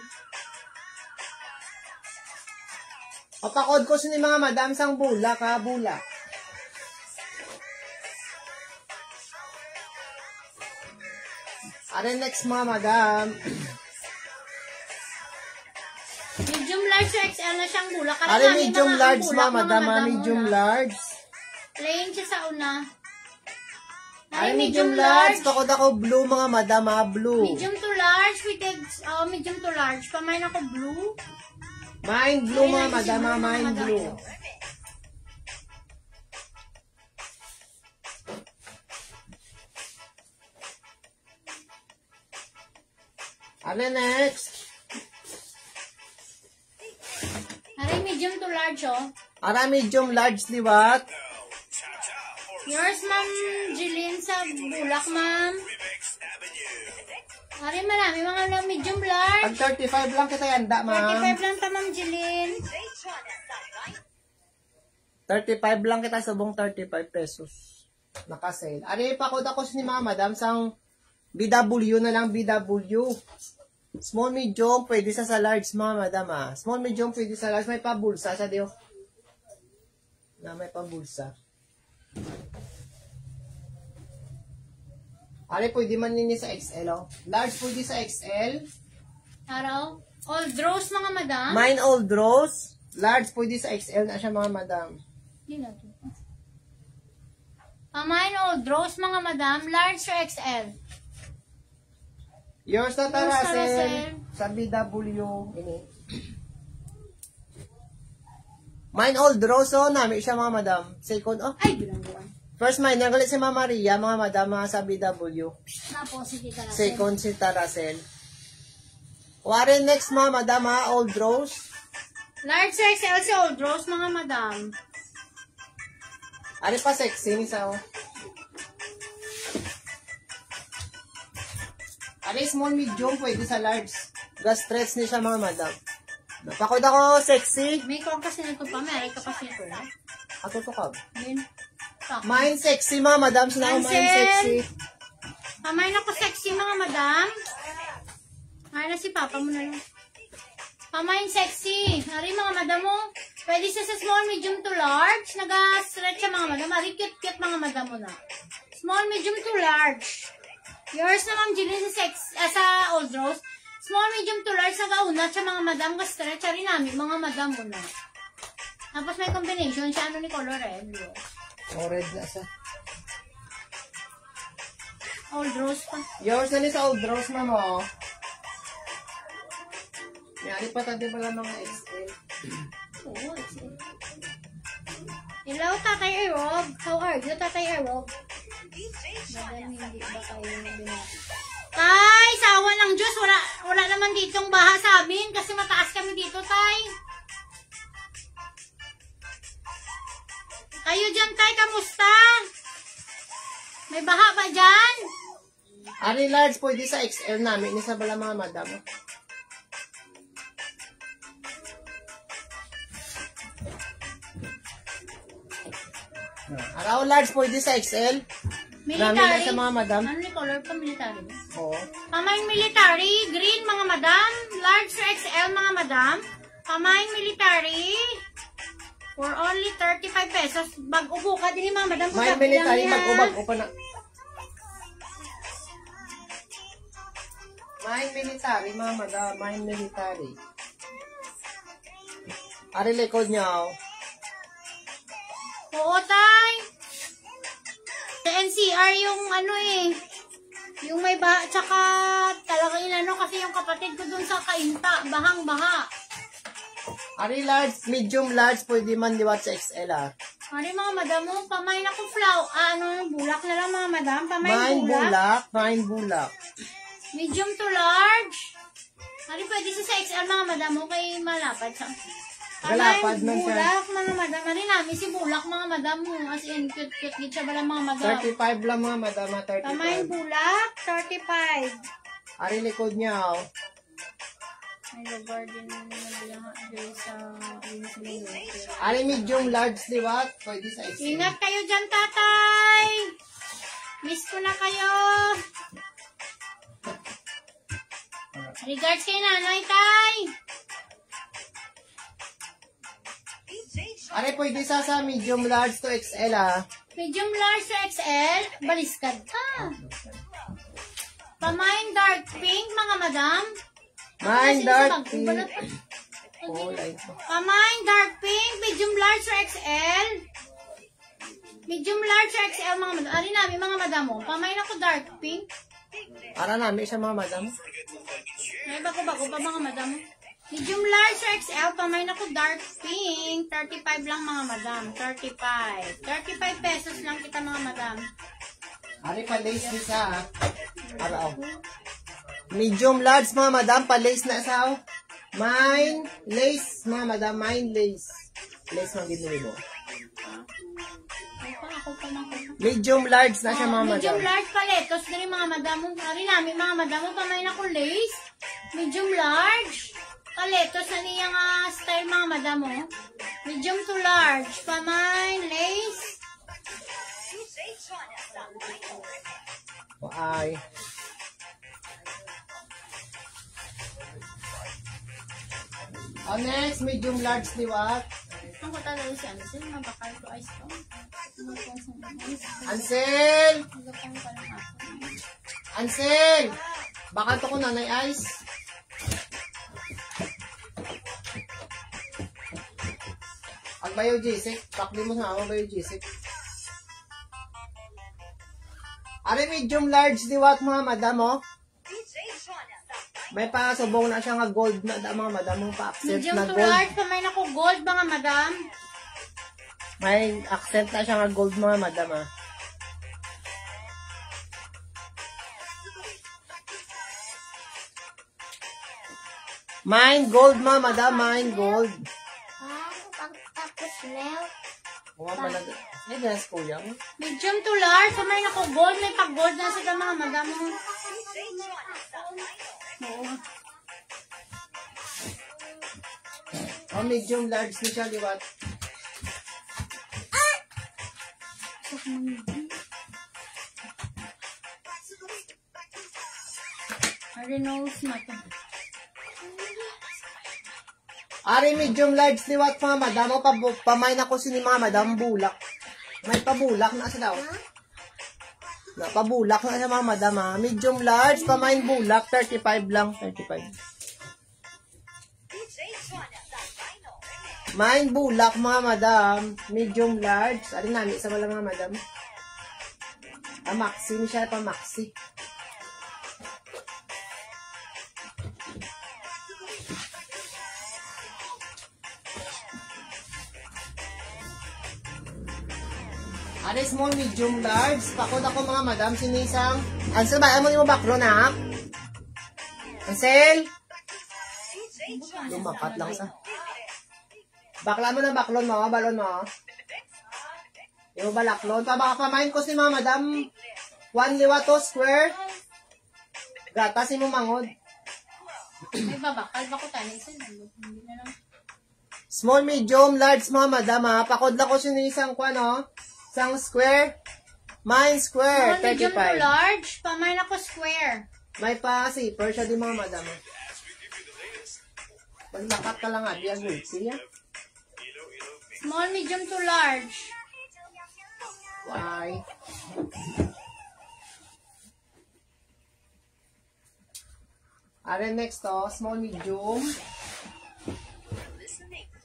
Papakod ko sini mga madam sang bulak ha, bulak. Are next mga madam. Medium large to XL na siyang bulak. Kasi Are kami medium mga large bulak, mga madam, medium una. large. Plain siya sa una. Are medium large, pakod ako blue mga madam ha, blue. Medium to large, we take, medium to large. Pamain ako blue. Mine blue mga Ayun, madam ha, ayun, mine madam. blue. Are next. Are medium to large, oh. Are medium large liwat. Yours, Ma'am Jeline, sa bulak, ma'am. Are marami mga medium large. Pag 35 lang kita yanda, ma'am. 35 lang ta, Ma'am Jeline. 35 lang kita, subong 35 pesos. Naka-sale. Ari, pakod ako ni mga madam sang BW na lang, BW. Small, medium, pwede sa large mga madam ha. Small, medium, pwede sa large. May pabulsa sa diyo. Na may pabulsa. Ari, pwede man nini sa XL oh. Large pwede sa XL. Araw. All draws, mga madam. Mine old rose. Large pwede sa XL na siya mga madam. Hindi na to. Pamain all draws, mga madam. Large to XL. Yours na Yours na, Russell. Russell. Sa BW. Ini. Mine old rose oh. Nami siya mga madam. Second oh. Ay, bilangguan. First mine, nagalit si Mama Maria, mga madam, mga sa BW. Napo, sige ka na. Second si Taracel. Wari next mga madam ha, old rose. Large to XL si all draws, mga madam. Ari pa sexy ni sao. Ari small medium, pwede sa large. Gas stretch ni siya mga madam. Napakod ako sexy. May kong kasi nito pa, may ka pa sito. Ako to ka. Din. Mine sexy mga madam, sila ko mine Ansel. sexy. Pamain ako sexy, mga madam. Ay na si papa mo na lang. Pamain sexy. Hari mga madam mo. Pwede sa small, medium to large. Nag-stretch siya mga madam. Hari cute-cute mga madam mo na. Small, medium to large. Yours na Ma'am Jeline sa old rose. Small, medium to large. Nag-aunat siya mga madam. Ka-stretch. Hari namin mga madam mo na. Tapos may combination siya. Ano ni color red? Orange na siya. Old rose pa. Yours na ni sa old rose na mo. Yari pa tayo pala mga XL. Oo, hello, Tatay Erob. How are you, Tatay Erob? Madam, hindi ba kayo binati? Tay, sawa ng Diyos. Wala naman ditong baha sa amin kasi mataas kami dito, Tay. Kayo dyan, Tay, kamusta? May baha ba dyan? Ari large pwede sa XL namin. Isa pala mga madam. Araw large pwede sa XL. Marami na Military. sa mga madam. Ano ni color pa military? Oo. Pamain military, green mga madam. Large to XL mga madam. Pamain military. For only 35 pesos. Bag-ubo ka din mga madam. May military, mag-ubag pa na. May military, mga madam. May military. Ari likod niya, oh. Oo, tay. Sa NCR yung ano eh. Yung may baha. Tsaka talagang inano kasi yung kapatid ko dun sa Kainta. Bahang-baha. Ari large, medium large, pwede man liwat sa XL, ah. Ari mga madam mo, pamain ako bulak na lang mga madam. Pamain Main bulak. bulak. Main bulak. Medium to large. Ari pwede sa XL mga madam mo kay malapad sa. Galapad man siya. Bulak mga madam. Ari namin si bulak mga madam mo. As in, cute siya ba lang mga madam. 35 lang mga madam. Pamain 35. bulak, 35. Ari likod niya, oh. May lugar din sa Ari medium large, di ba? Pwede sa XL. Ingat kayo dyan, tatay! Miss ko na kayo! Regards kay nanay, tay! Ari pwede sa medium large to XL, ah. Medium large to XL, baliskad ka. Pamain dark pink, mga madam. Main dark pink. Balat pa. Oh, like. Pamain dark pink, medium large to XL. Medium large to XL, mga madam. Ari namin, mga madam mo. Pamain ako dark pink. Para namin siya mga madam. Ay, bako-bako pa mga madam. Medium large to XL, pamain ako dark pink. 35 lang mga madam. 35. 35 pesos lang kita mga madam. Ari pa lace ni sa, ah. Ara, oh. Medium large mga madam, pa lace na sa, oh. Mine lace mga madam, mine lace. Lace mga ginili mo. Ako pa na ko. Medium large na siya mga Medium madam. large paletos na rin mga madam. Ari namin mga madam, pamain ako lace. Medium large. Paletos na niya nga style mga madam mo. Medium to large. Pamain lace. Oh, ay. Oh, next, medium large liwat. Ang ko talaga si Ansel, mabakal ko ice to. Ansel! Ansel! Baka to ko nanay ice. Ang bayo Jisik, pakli mo sa ako bayo Jisik. Are medium large liwat mga madam, oh. May pasubong na siya nga gold na da mga madam, mong pa-accent Medium na to gold. large, pamain ako gold mga madam. May accent na siya nga gold mga madam, ah. Mine gold mga madam, mine gold. Tapos milk. Mga pala. Ay, gas po yan. Medium to large, pamain ako gold. May pag-gold na sila mga madam. Oo. Oh, medium large ni siya, liwat. Ari knows na to. Ari, medium large liwat mga madam. O, pamain ako sini mga madam, bulak. May pabulak na sa daw. Napabulak na sa mga madam, ha. Medium large, pamain bulak, 35 lang, 35. Main bulak mga madam, medium large. Ari nami sa wala mga madam. Maxi ni siya pa maxi. Ari small, medium, large. Pakod ako mga madam, sinisang. Ansel, ba? Ano mo baklo na? Ansel? Lumakat lang sa. Bakla mo na baklon mo, balon mo. Yung balaklon. Baka pamain ko si mga madam. 1 liwato square. Gatasin mo mangod. May babakal ba ko tayo? Hindi na lang. Small, medium, large mga madam, ha. Pakod lang ko sinisang ko, no? Isang square. Mine square, Medium to 35. large, pamain ako square. May pa zipper siya din mga madam. Paglakat ka lang, di agad siya. Small, medium to large. Why? Are next to, small, medium.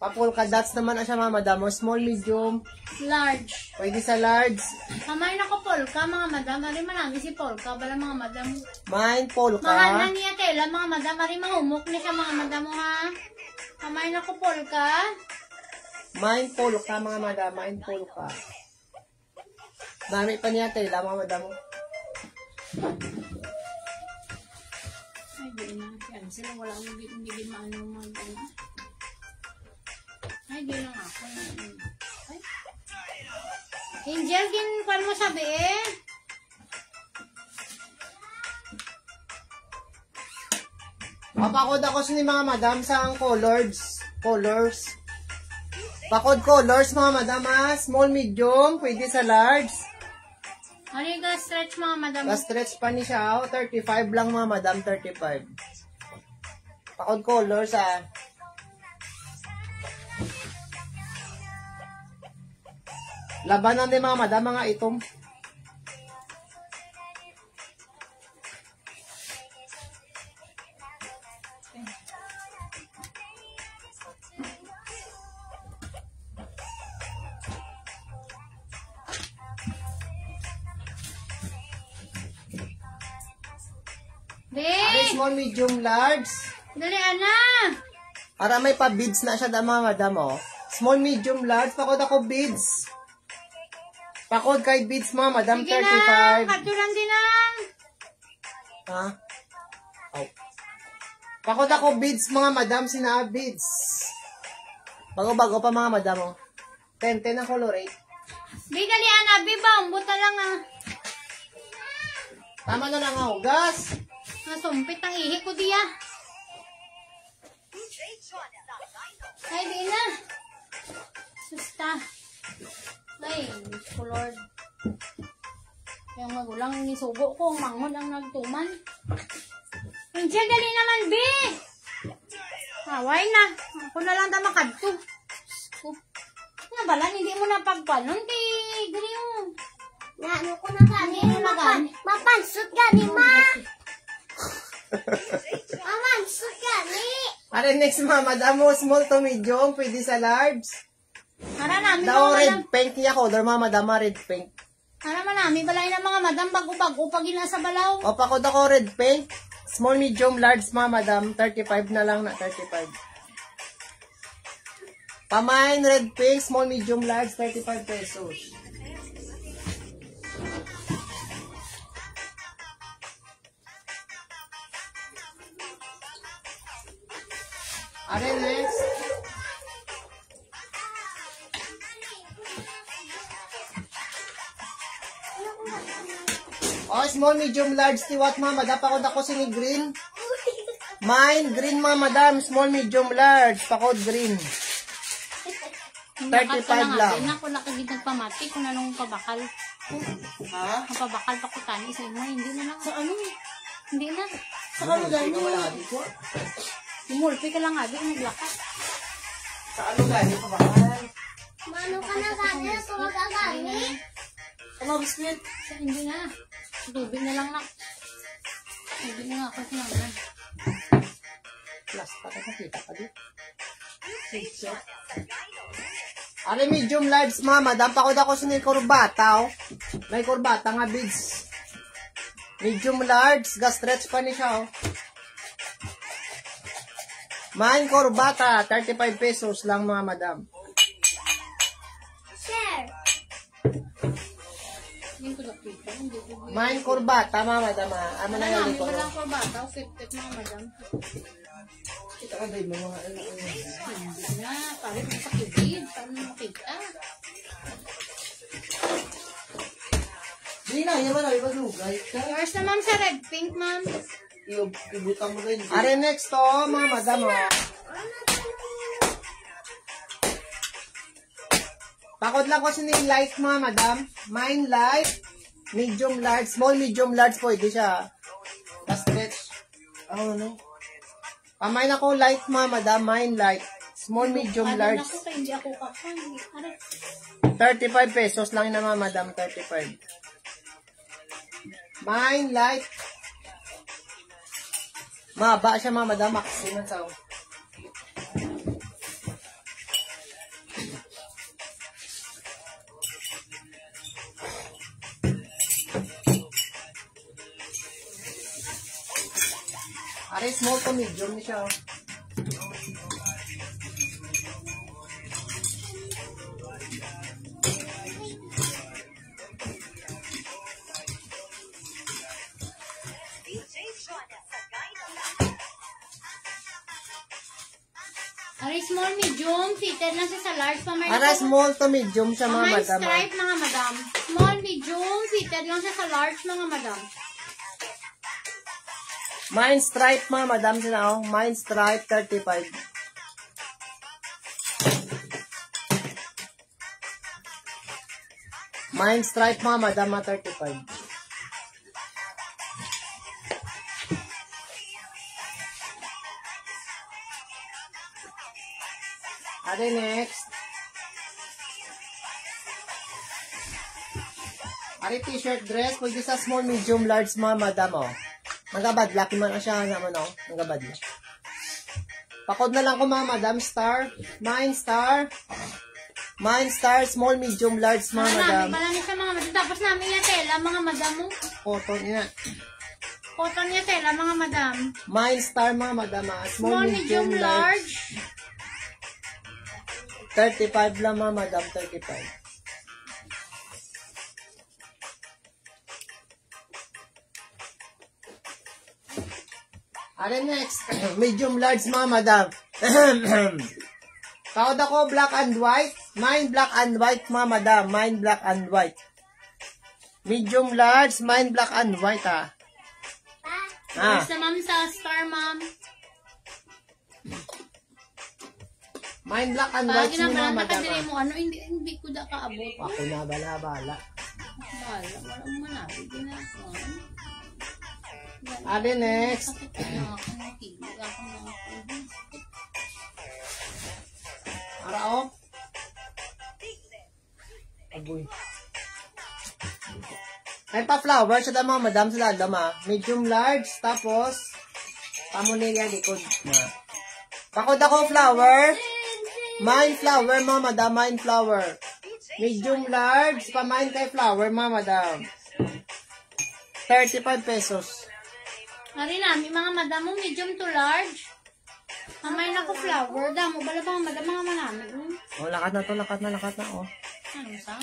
Papulka dots naman na siya mga madam. Small, medium. Large. Pwede sa large. Pamain ako polka, mga madam. Ari manami si polka, bala mga madam. Mine, polka. Mahal na niya tela, mga madam. Ari mahumok na siya, mga madam, ha. Pamain ako polka. Mindful ka mga madam, mindful ka. Dami pa niya tela mga madam. Ay, di na. Yan, sila wala akong hindi maano mag ano. Ay, di lang ako. Ay. Angel, kwan mo sabi eh. Papakod ako sa ni mga madam sa ang colors. Pakod colors mga madam ha. Small, medium, pwede sa large. Ano yung stretch mga madam? Stretch pa ni siya. 35 lang mga madam, 35. Pakod colors ha. Labanan din mga madam, mga itom. Be! Small, medium, large. Dali, ana! Para may pa-beads na siya da mga madam, oh. Small, medium, large. Pakod ako beads. Pakod kay beads mga madam, Sige 35. na! Katulang din na! Ha? Oh. Pakod ako beads mga madam, sina beads. Bago-bago pa mga madam, oh. 10 ang color 8. Be, dali, ana! Be, bambot na lang ah. Tama na lang ako, gas. Nasumpit ang ihi ko diya. Ay, di na. Susta. Ay, ko Lord. Yung magulang nisugo ko, manghod ang nagtuman. Angel, dali naman, be! Away na. Ako na lang ta makadto. Nabalan, hindi mo na pagpanon kay dali mo. Na ano ko na gani. Mapansot gani, ma. Mapansot gani. Are next mga madam, oh, small to medium, pwede sa large. Para namin Daw mga red madam. pink niya color mga madam, red pink. Para namin balay ng mga madam bago-bago pag ginasa balaw. O pakod ako red pink. Small, medium, large mga madam, 35 na lang na 35. Pamain, red pink, small, medium, large, 35 pesos. Are next. Oh, small, medium, large, tiwat mga madam. Pakod ako sini green. Mine, green mga madam. Small, medium, large. Pakod green. 35 lang. Hindi na ako nakagid nagpamati kung anong pabakal. Ha? Ang pabakal pa ko tani sa inyo. Hindi na lang. Sa ano? Hindi na. Sa ano gani? Umulpi ka lang abi. Naglakas. Sa ano gani pa bakal? Mano ka na gani. Ito magagani. Ano, biscuit? Sa hindi na. Tubig na lang na. Tubig na nga ako sinaman. Plus, nakakita ka di. Are medium, large mga madam. Pakod ako sa may kurbata, oh. May kurbata nga beads. Medium, large. Ga-stretch pa ni siya, oh. Main kurbata, 35 pesos lang mga madam. Share. Hindi ko nakita. Hindi ko. Main kurbata mga madam, ha. Ama na Wala yun namin. ko. Wala ko bata. Fit-fit mga madam. Ito ka, babe, mga ano. Hindi na. Palit mo sa kibid. Paano mo makita? Hindi na, yan man, ay maglugay ka. Yours na ma'am sa red pink ma'am. Ibutang mo rin. Are next, oh, mga madam, oh. Pakod lang ko sini light mga madam. Mine light, medium large, small medium large pwede siya. Pa-stretch. Ano? Pamain ako light mga madam, mine light. Small medium Ano large. na ko kaya hindi ako kapang. Aray. 35 pesos lang yun na mga madam, 35. Mine light. Maba siya mga madam, maximum sa. Are small to medium ni siya. Oh. Ari small, medium, fitted lang siya sa large. Ara, small to medium siya, mga May madam. stripe, mga madam. Small, medium, fitted lang siya sa large, mga madam. Mine stripe, mga madam, sila, oh. Mine stripe, 35. Mine stripe, mga madam, 35. Ate, next. Ate, t-shirt dress. Pwede sa small, medium, large, mga madam, oh. Magabad, laki man na siya naman, oh. Magabad na. Pakod na lang ko, mga madam, star. Mine, star. Mine, star, small, medium, large, mga madam. Marami siya, mga madam. Tapos namin yung tela, mga madam mo. Cotton, yan. Cotton yung tela, mga madam. Mine, star, mga madam, ah. Small, medium, large. 35 lang, mga madam, 35. Ano next? Medium large, mga madam. Kaod ako, black and white. Mine black and white, mga madam. Mine black and white. Medium large, mine black and white, ah. Ah. Basta ma'am sa star, ma'am. Mine black and Pag white, mga ginabalan madam, nakadiri ah. mo, ano, hindi ko da kaabot. Ako na, bala. Bala, walang manabi. Ginagawa. Ano next? Sakit na ako, nakikig ako na ako. Arao? Agoy. May pa-flower siya mga madam sa ladam, ah. Medium large, tapos pamunilya likod na. Pakod ako flower. Mine flower, mga madam, mine flower. Medium large, pamain kay flower, mga madam. 35 pesos. Ari namin, mga madam mo, medium to large. Mamay na ko flower. Damo, bala ba madam, mga manami. Oh, lakat na, oh. Ano sa?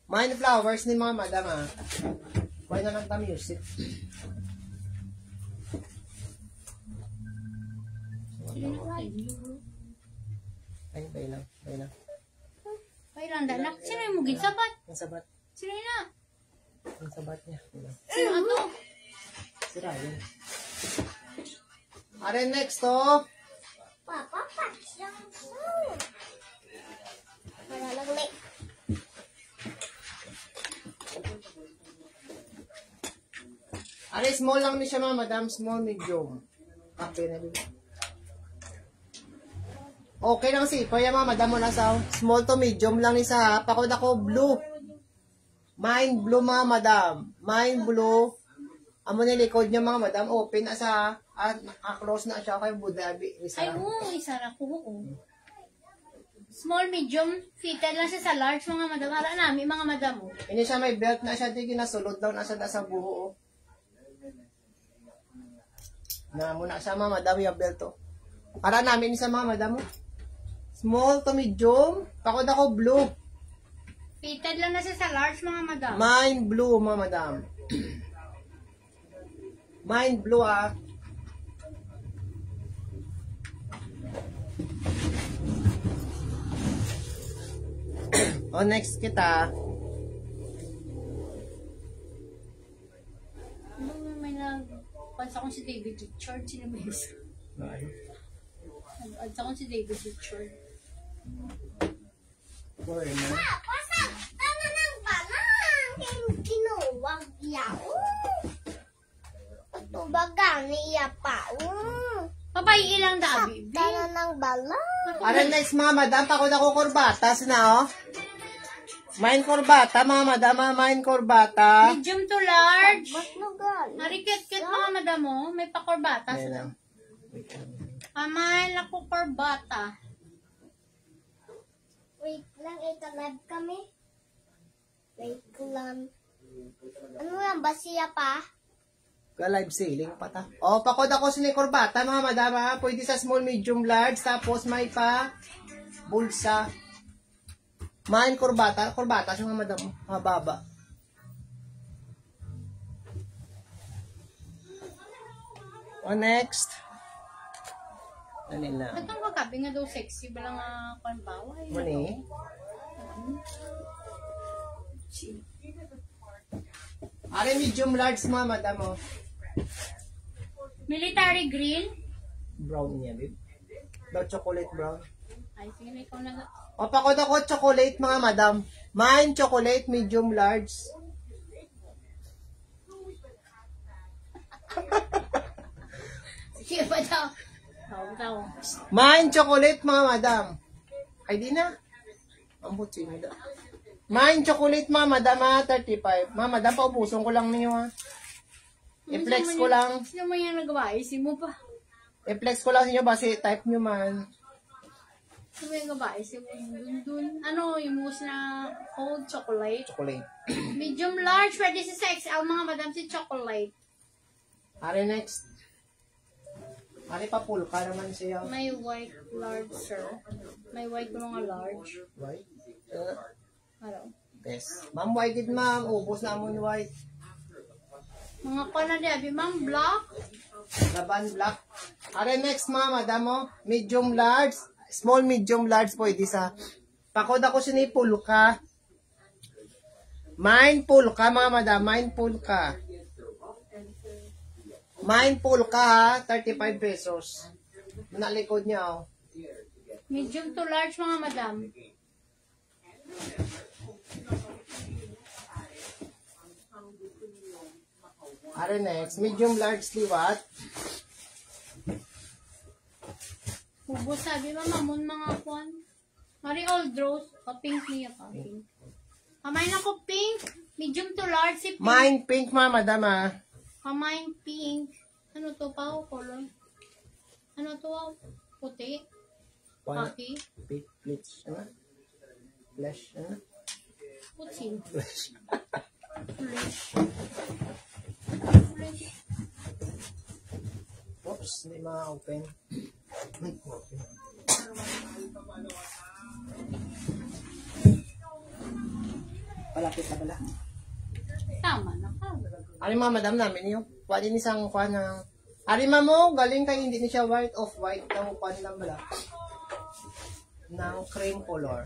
Mine flowers ni mga madam, ah. Why na lang ta music? Ay, bay lang. Ay, randa. Sino yung mugin? Sabat. Ang sabat. Sino yun na? Ang sabat niya. Sino ato? Si Ryan. Are next, oh. Papa, pasyang po. Para lang may... Are small lang ni siya, mga madam. Small, medium. Okay na din. Okay lang si Kuya, mga madam mo na sa small to medium lang ni sa pakod ako blue. Mine blue, mga madam. Mine blue. Amo ni likod niya, mga madam. Open na sa close na siya kay Budabi. Ay, oo. Isa na ko. Small, medium. Fitted lang siya sa large, mga madam. Hala namin, mga madam mo. Ini siya may belt na siya. Di ginasulod daw na siya sa buho. Oh. Na muna siya, mga madam, yung belt. Oh. Para namin sa mga madam. Oh. Small to medium. Pakod ako blue. Fitted lang na siya sa large, mga madam. Mine blue, mga madam. Mine blue, ah. O, next kita. Ano, may nagpansa kong si David Richard. Sino ba yun? Nagpansa kong si David Richard. Pasa, ano nang balang? Kinuwag yaw. Ito ba gani iya pa? Papay ilang dabi. Tana ng balang. Ano next, mga madam? Pakod ako kurbatas na, oh. Mine kurbata, mga madam. Mine kurbata. Medium to large. Ba't nagal? Marikit-kit, mga madam mo. May pakorbata Ayan sila. lang. Amay lang ko korbata. Wait lang, ita-live kami. Wait lang. Ano yan ba siya pa? Live ceiling pa ta. O, pakod ako sa kurbata, mga madam, ha. Pwede sa small, medium, large. Tapos may pa bulsa. Mine kurbata. Kurbata sa mga madam. Mababa. O, next. Nila. At ang kakabi nga daw sexy, bala nga panbawa. Muni. Are medium large mga madam oh. Military green. Brown niya, babe. Daw chocolate brown. Ay, sige na ikaw na. O, pakod ako chocolate mga madam. Mine chocolate medium large. Sige pa daw. Daw. Mine chocolate mga madam. Ay di na. Ang butsi mo daw. Mine chocolate mga madam ha, 35. Mga madam, paubuson ko lang ninyo ha. I-flex ko lang. Sino mo yung nagawa? Isin mo pa. I-flex ko lang sa inyo base type nyo man. Sino mo yung nagawa? Isin mo dun. Ano, yung mousse na cold chocolate. Chocolate. Medium large, pwede si sex. Ang mga madam si chocolate. Are next. Are pa pulka naman siya. May white large, sir. May white ko mga large. White. Ano? Yes. Ma'am, white it ma'am. Ubos na mo ni white. Mga ko na di, ma'am, black. Laban black. Are next mga madam oh. Medium large. Small medium large pwede sa. Pakod ako siya ni pulka. Mine pulka mga madam. Mine pulka. Mine pulka ha. 35 pesos. Nalikod niya oh. Medium to large, mga madam. Are next. Medium large liwat. Ubus sabi ba, mamon mga kwan. Mari old rose. O, pink niya pa. Pink. Kamain ako pink. Medium to large si pink. Mine pink mga madam ha. Kamain pink. Ano to pa o color? Ano to o? Puti? Kaki? Pink bleach. Ano? Flash. Ano? Puti. Flash. Oops, hindi ma-open. Palapit na pala. Tama na ka. Ari mga madam namin yung pwede ni isang kwan ng ari mo, galing kay hindi ni siya white of white na kwan lang bala. Ng cream color.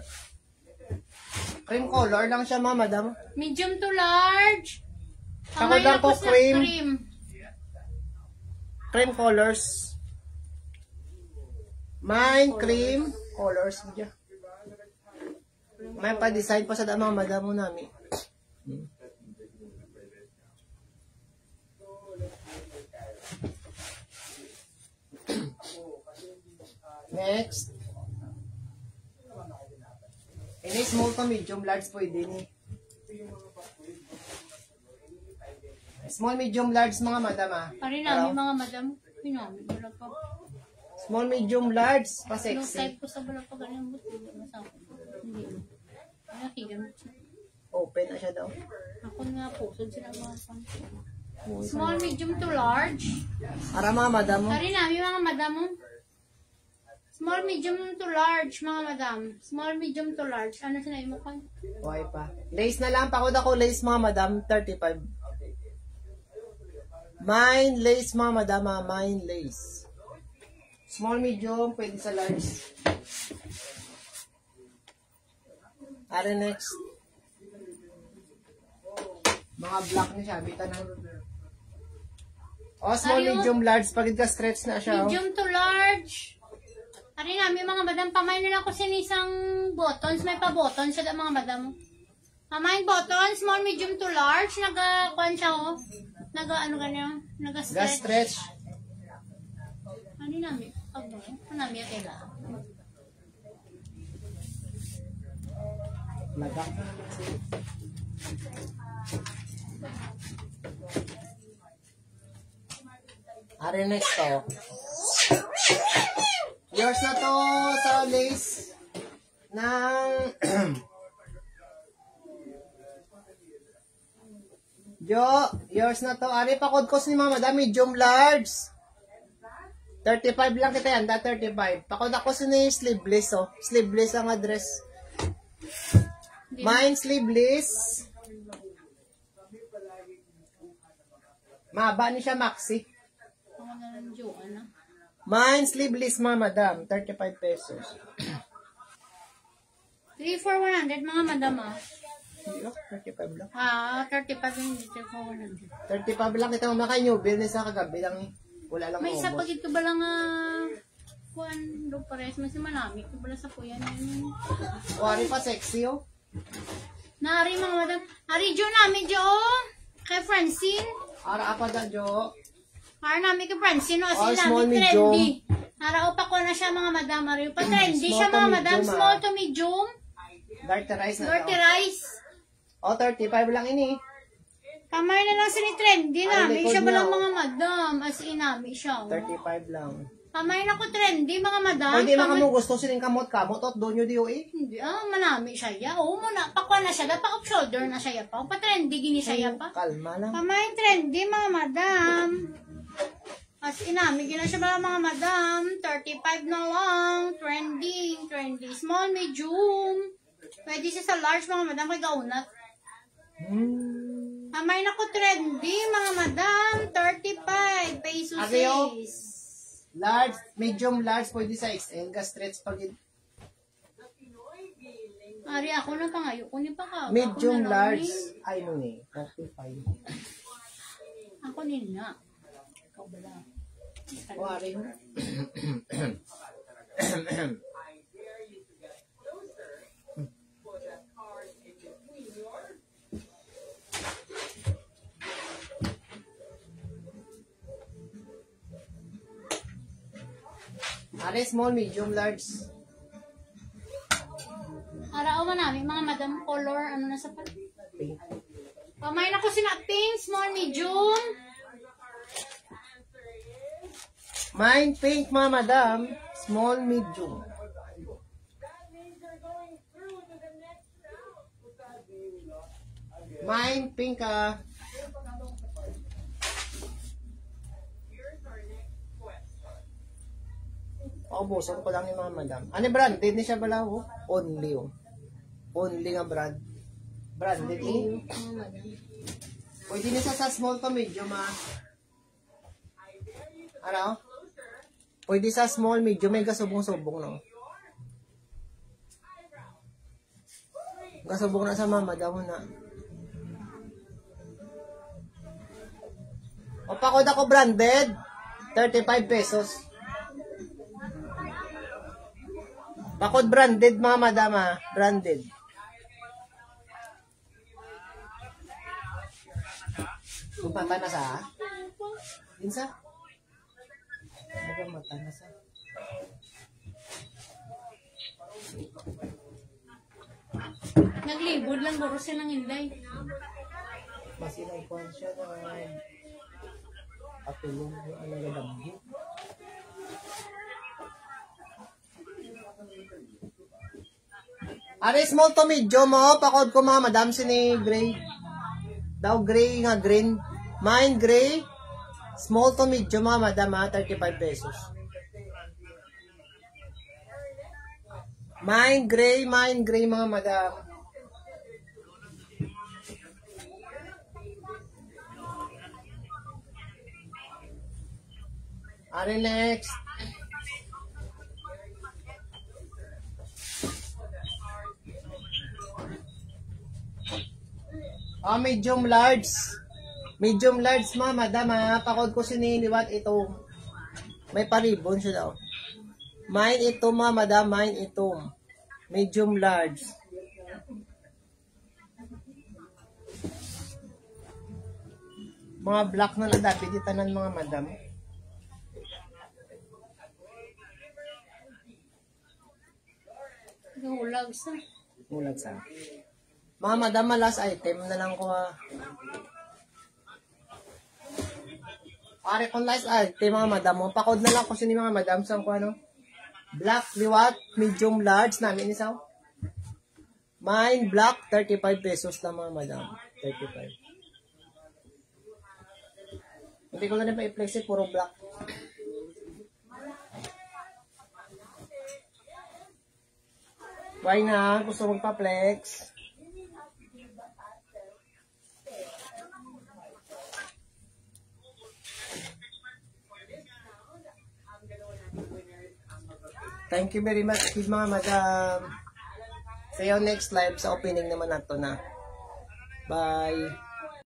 Cream color lang siya mga madam. Medium to large. Ako lang po sa cream. Cream colors. Mine cream colors. May pa-design pa sa mga madam mo namin. Next. Ini small to medium large pwede ni. Small medium large mga madam ah. Pari namin mga madam. Pinami. Wala pa. Small medium large pa No sexy. type ko sa wala pa ganyan buti. Hindi. Ano kigan? Open na siya daw. Ako nga po. Sila mga small, medium to large. Ara mga madam mo. Pari namin mga madam mo. Small, medium to large, mga madam. Small, medium to large. Ano sinabi mo kan? Okay pa. Lace na lang. Pakod ako lace mga madam. 35. Mine lace mga madam. Mine lace. Small, medium. Pwede sa large. Are next. Mga black ni siya. Bita na. Oh, small, Ayun. medium, large. Pagid ka stretch na siya. Oh. Medium to large. Ari namin mga madam, pamain na lang ko sinisang buttons. May pa-buttons siya mga madam. Pamain buttons, small, medium to large. Naga-kuan siya oh. Naga-ano ganyan? Naga-stretch. Ga-stretch. Ano namin? Ano namin yung kailangan? Laga. Are next to. Yours na to sa lace ng Jo, yours na to. Ari pa kodkos ni Mama Dami, medium large. 35 lang kita yan, 35. Pakod ako ni sleeveless oh. Sleeveless ang address. Mine sleeveless. Maba ni siya maxi. Ako na lang Joanna. Mine sleeveless mga madam, 35 pesos. 3 for 100 mga madam ah. Hindi, 35 lang. 35 yung 3 for 100. 35 lang kita mamakain nyo. Bill sa kagabi lang eh. Wala lang May isa maubos. pag ito ba lang kuan do pares mas manami ko bala sa kuya niyo. Wari pa sexy oh. Nari mga madam. Ari Jo nami Jo. Kay Francine. Ara apa da Jo? Para nami kay Francine no Oh, asi small, nami medium. trendy. Nara upa ko na siya mga madam. Ari pa trendy Small siya to mga madam. medium, Small to medium. Dirty rice na Dirty to. rice. Oh, 35 lang ini. Kamay na lang sini trendy Ay, nami likod siya ba niya, lang oh. mga madam. As in nami siya. 35 lang. Kamay na ko trendy mga madam. Pwede na Kamay- kamo gusto sining kamot-kamot at doon nyo diyo eh. Hindi, manami siya ya. Oo, muna. Pakwa na siya. Dapat off shoulder na siya ya pa. Pa-trendy, gini siya ya pa. Kalma lang. Pamain trendy, mga madam. As inami, gina siya ba mga madam? 35 na lang. Trendy, trendy. Small, medium. Pwede siya sa large, mga madam. Kay gaunat. Pamain ako trendy, mga madam. 35 pesos. Ayo. Large, medium, large, pwede sa XL. Ga-stretch pag Ari, ako na pangayo. Kunin pa ka. medium, Ako na lang, large. eh. Ay, no eh. 35. Ako nina. Ikaw ba lang? Wari. Are small, medium, large. Arao man namin, mga madam, color, ano na sa pala. Pink. Pamain ako sina pink, small, medium. Mine pink, mga madam. Small, medium. Mine pink ah. Paubusan ko lang yung mga madam. Ano branded ni siya pala oh? Only oh. Only nga brand. Branded eh. Pwede na siya sa small to medium ah. Ano? Pwede sa small, medium, may gasubong-subong no. Gasubong na sa mama daw na. O pakod ako branded, 35 pesos. Pakod branded mga madama, branded. Mata na sa? Insa? Mata na sa? Naglibod lang, buro siya ng hinday. Mas ilang kuhan siya na patulong yung ano yung lambi. Are small to medium mo, pakod ko mga madam sini gray. Daw gray nga green. Mine gray. Small to medium mga madam ha, 35 pesos. Mine gray mga madam. Are next. Medium large. Medium large mga madam ha. Pakod ko siniliwat ito. May paribon siya daw. Mine ito mga madam. Mine ito. Medium large. Mga black na lang dapat itanan mga madam. Hulag sa. Mulag sa. Mga madam, last item na lang ko ha. Pare kung last item mga madam mo. Pakod na lang ko sini mga madam. Saan ko ano? Black, liwat, medium, large. Namin isaw. Mine, black, 35 pesos lang mga madam. 35. Hindi ko lang na pa-i-flex eh. Puro black. Why na? Gusto magpa-flex? Thank you very much, mga madam. See you next live sa opening naman nato na. Bye.